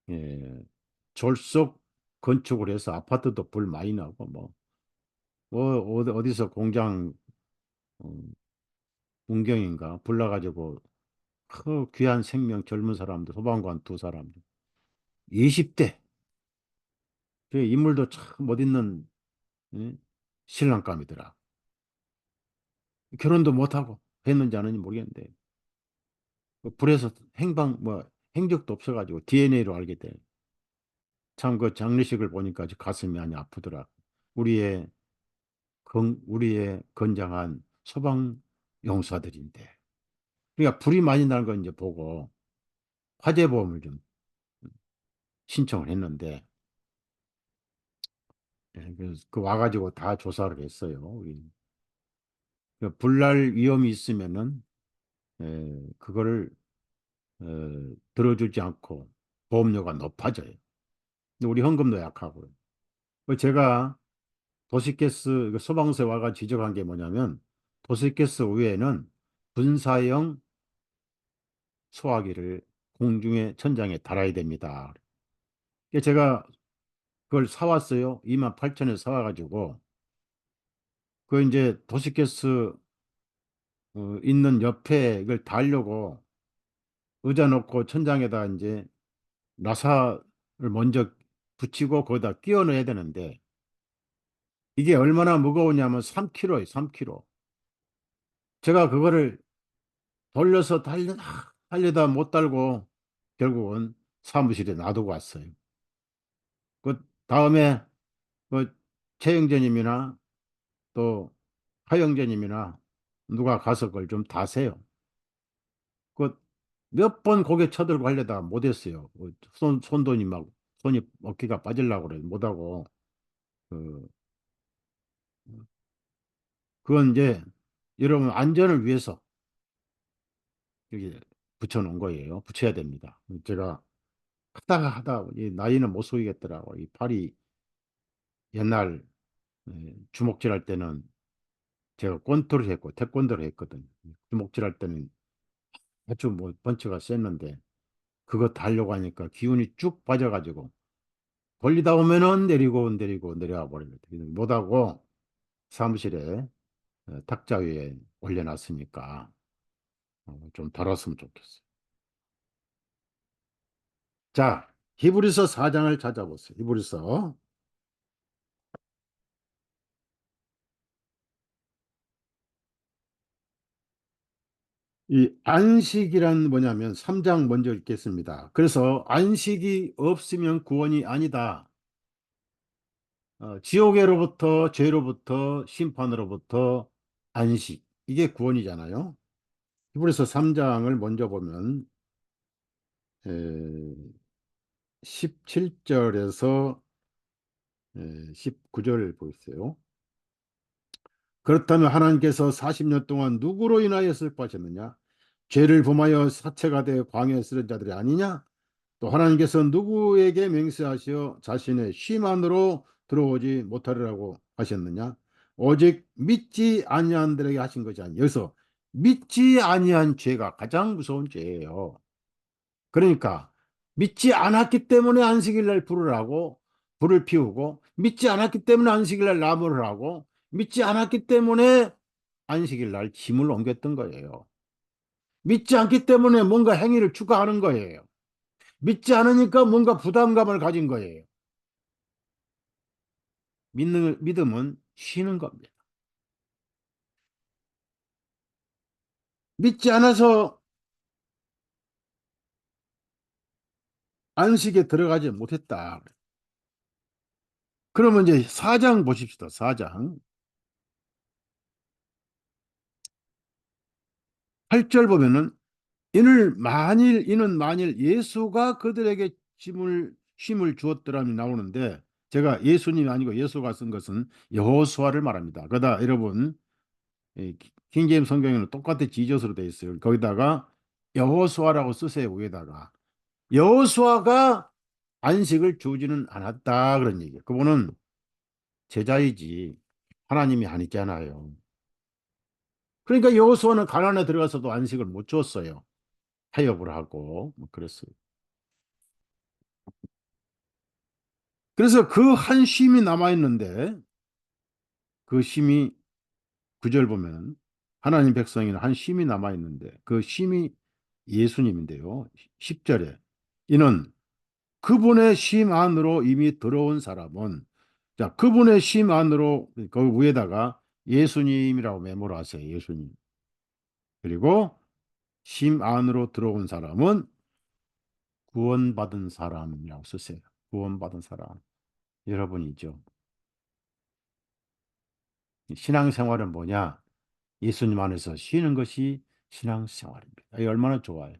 예. 졸속 건축을 해서 아파트도 불 많이 나고 어디서 공장 문경인가 불나가지고 그 귀한 생명 젊은 사람들 소방관 두 사람들 20대 그 인물도 참 멋있는 예? 신랑감이더라. 결혼도 못하고 했는지 안 했는지 모르겠는데 그 불에서 행적도 없어가지고 DNA로 알게 돼. 참 그 장례식을 보니까 아주 가슴이 많이 아프더라. 우리의 우리의 건장한 소방 용사들인데. 그러니까 불이 많이 나는 걸 이제 보고 화재보험을 좀 신청을 했는데 그래서 그 와가지고 다 조사를 했어요. 그 불날 위험이 있으면은 그거를 어, 들어주지 않고 보험료가 높아져요. 근데 우리 현금도 약하고요. 제가 도시가스 그 소방서에 와가 지적한 게 뭐냐면 도시가스 외에는 분사형 소화기를 공중에 천장에 달아야 됩니다. 그래서 제가 그걸 사왔어요. 28,000원 사와가지고 그 이제 도시가스 있는 옆에 이걸 달려고 의자 놓고 천장에다 이제 나사를 먼저 붙이고 거기다 끼워 넣어야 되는데 이게 얼마나 무거우냐면 3kg예요, 3kg. 제가 그거를 돌려서 달려다 못 달고 결국은 사무실에 놔두고 왔어요. 그 다음에 그 최영재님이나 또 하영재님이나 누가 가서 그걸 좀 다세요. 그 몇 번 고개 쳐들고 하려다가 못했어요. 손돈이 막 손이 어깨가 빠질라고 그래 못하고 그 그건 이제 여러분 안전을 위해서 여기 붙여놓은 거예요. 붙여야 됩니다. 제가 하다가 이 나이는 못 속이겠더라고. 이 팔이 옛날 주먹질 할 때는 제가 권투를 했고 태권도를 했거든. 주먹질 할 때는 아주 뭐 펀치가 셌는데 그거 달려고 하니까 기운이 쭉 빠져가지고 걸리다 보면은 내리고 내려와 버리거든. 못하고 사무실에 탁자 위에 올려놨으니까 좀 덜었으면 좋겠어. 자, 히브리서 4장을 찾아보세요. 히브리서. 이 안식이란 뭐냐면 3장 먼저 읽겠습니다. 그래서 안식이 없으면 구원이 아니다. 지옥에로부터 죄로부터 심판으로부터 안식. 이게 구원이잖아요. 히브리서 3장을 먼저 보면 17절에서 19절 보세요. 그렇다면 하나님께서 40년 동안 누구로 인하여 슬퍼하셨느냐? 죄를 범하여 사체가 되어 광야에 쓰러진 자들이 아니냐? 또 하나님께서 누구에게 맹세하시어 자신의 쉼 안으로 들어오지 못하리라고 하셨느냐? 오직 믿지 아니한들에게 하신 것이 아니. 여기서 믿지 아니한 죄가 가장 무서운 죄예요. 그러니까 믿지 않았기 때문에 안식일 날 불을 하고 불을 피우고 믿지 않았기 때문에 안식일 날 나무를 하고 믿지 않았기 때문에 안식일 날 짐을 옮겼던 거예요. 믿지 않기 때문에 뭔가 행위를 추가하는 거예요. 믿지 않으니까 뭔가 부담감을 가진 거예요. 믿음은 쉬는 겁니다. 믿지 않아서 안식에 들어가지 못했다. 그러면 이제 4장 보십시다. 4장. 8절 보면은 이는 만일 예수가 그들에게 쉼을 주었더라면 나오는데 제가 예수님이 아니고 예수가 쓴 것은 여호수아를 말합니다. 그러다 여러분 킹제임 성경에는 똑같이 지저스로 되어 있어요. 거기다가 여호수아라고 쓰세요. 위에다가 여호수아가 안식을 주지는 않았다 그런 얘기예요. 그분은 제자이지 하나님이 아니잖아요. 그러니까 여호수아는 가나안에 들어가서도 안식을 못 줬어요. 타협을 하고 뭐 그랬어요. 그래서 그 한 쉼이 남아 있는데 그 쉼이 9절 보면 하나님 백성에는 한 쉼이 남아 있는데 그 쉼이 예수님인데요. 10절에 이는 그분의 쉼 안으로 이미 들어온 사람은 자 그분의 쉼 안으로 그 위에다가 예수님이라고 메모를 하세요. 예수님. 그리고 쉼 안으로 들어온 사람은 구원받은 사람이라고 쓰세요. 구원받은 사람. 여러분이죠. 신앙생활은 뭐냐? 예수님 안에서 쉬는 것이 신앙생활입니다. 이 얼마나 좋아요.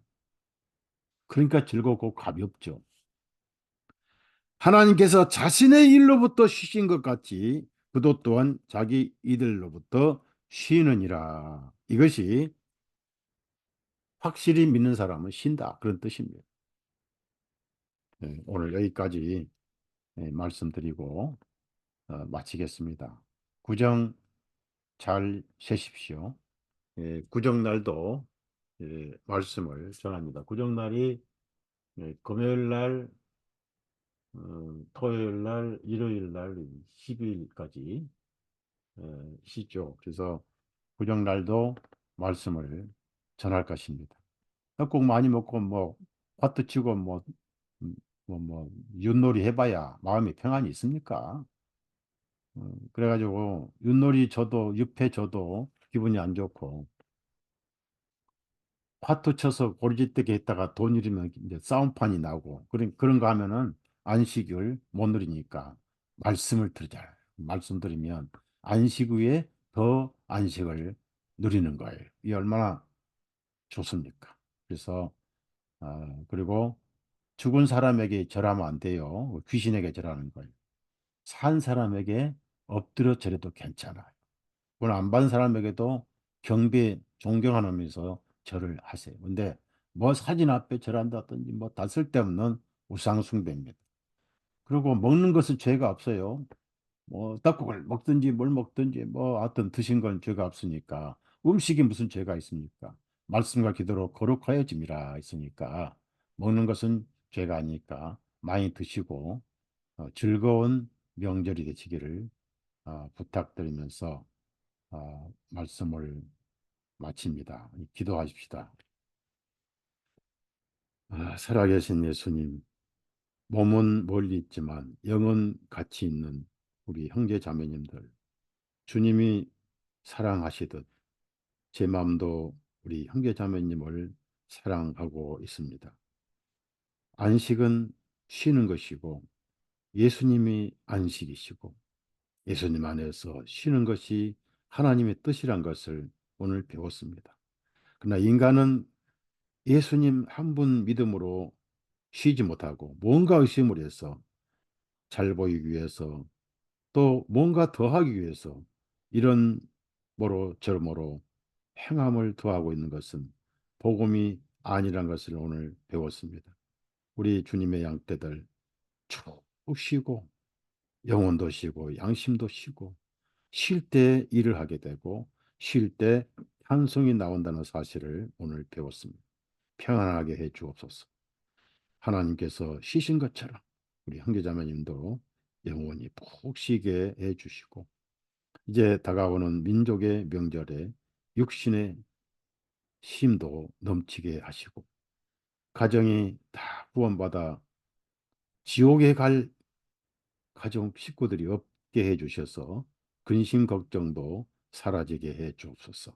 그러니까 즐겁고 가볍죠. 하나님께서 자신의 일로부터 쉬신 것 같이 그도 또한 자기 이들로부터 쉬느니라. 이것이 확실히 믿는 사람은 쉰다. 그런 뜻입니다. 오늘 여기까지 말씀드리고 마치겠습니다. 구정 잘 세십시오. 구정날도 말씀을 전합니다. 구정날이 금요일 날, 토요일 날, 일요일 날 12일까지 쉬죠. 그래서 구정날도 말씀을 전할 것입니다. 떡국 많이 먹고 뭐 화투 치고 뭐 윷놀이 해봐야 마음이 평안이 있습니까? 그래가지고 윷놀이 저도 육회 저도 기분이 안 좋고 화투 쳐서 고리짓대기 했다가 돈 잃으면 이제 싸움판이 나고 그런 거 하면은 안식을 못 누리니까 말씀을 들자. 말씀 들으면 안식 후에 더 안식을 누리는 거예요. 이 얼마나 좋습니까? 그래서 그리고 죽은 사람에게 절하면 안 돼요. 귀신에게 절하는 거예요. 산 사람에게 엎드려 절해도 괜찮아요. 그건 안 받은 사람에게도 경배, 존경하면서 절을 하세요. 근데 뭐 사진 앞에 절한다든지 뭐 다 쓸데없는 우상숭배입니다. 그리고 먹는 것은 죄가 없어요. 뭐 떡국을 먹든지 뭘 먹든지 뭐 하여튼 드신 건 죄가 없으니까 음식이 무슨 죄가 있습니까? 말씀과 기도로 거룩하여짐이라 있으니까 먹는 것은 죄가 아니니까 많이 드시고 즐거운 명절이 되시기를 부탁드리면서 말씀을 마칩니다. 기도하십시다. 살아계신 예수님, 몸은 멀리 있지만 영은 같이 있는 우리 형제 자매님들, 주님이 사랑하시듯 제 마음도 우리 형제 자매님을 사랑하고 있습니다. 안식은 쉬는 것이고 예수님이 안식이시고 예수님 안에서 쉬는 것이 하나님의 뜻이란 것을 오늘 배웠습니다. 그러나 인간은 예수님 한 분 믿음으로 쉬지 못하고 뭔가 의심을 해서 잘 보이기 위해서 또 뭔가 더 하기 위해서 이런 뭐로 저러모로 행함을 더하고 있는 것은 복음이 아니란 것을 오늘 배웠습니다. 우리 주님의 양떼들 쭉 쉬고 영혼도 쉬고 양심도 쉬고 쉴 때 일을 하게 되고 쉴 때 찬송이 나온다는 사실을 오늘 배웠습니다. 평안하게 해 주옵소서. 하나님께서 쉬신 것처럼 우리 형제자매님도 영원히 푹 쉬게 해 주시고 이제 다가오는 민족의 명절에 육신의 힘도 넘치게 하시고 가정이 다 구원받아 지옥에 갈 가정 식구들이 없게 해 주셔서 근심 걱정도 사라지게 해 주옵소서.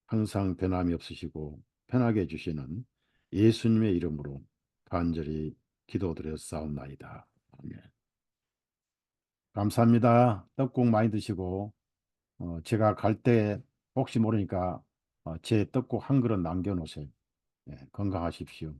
항상 변함이 없으시고 편하게 해주시는 예수님의 이름으로 간절히 기도드렸사옵나이다. 아멘. 감사합니다. 떡국 많이 드시고 제가 갈 때 혹시 모르니까 제 떡국 한 그릇 남겨놓으세요. 예, 건강하십시오.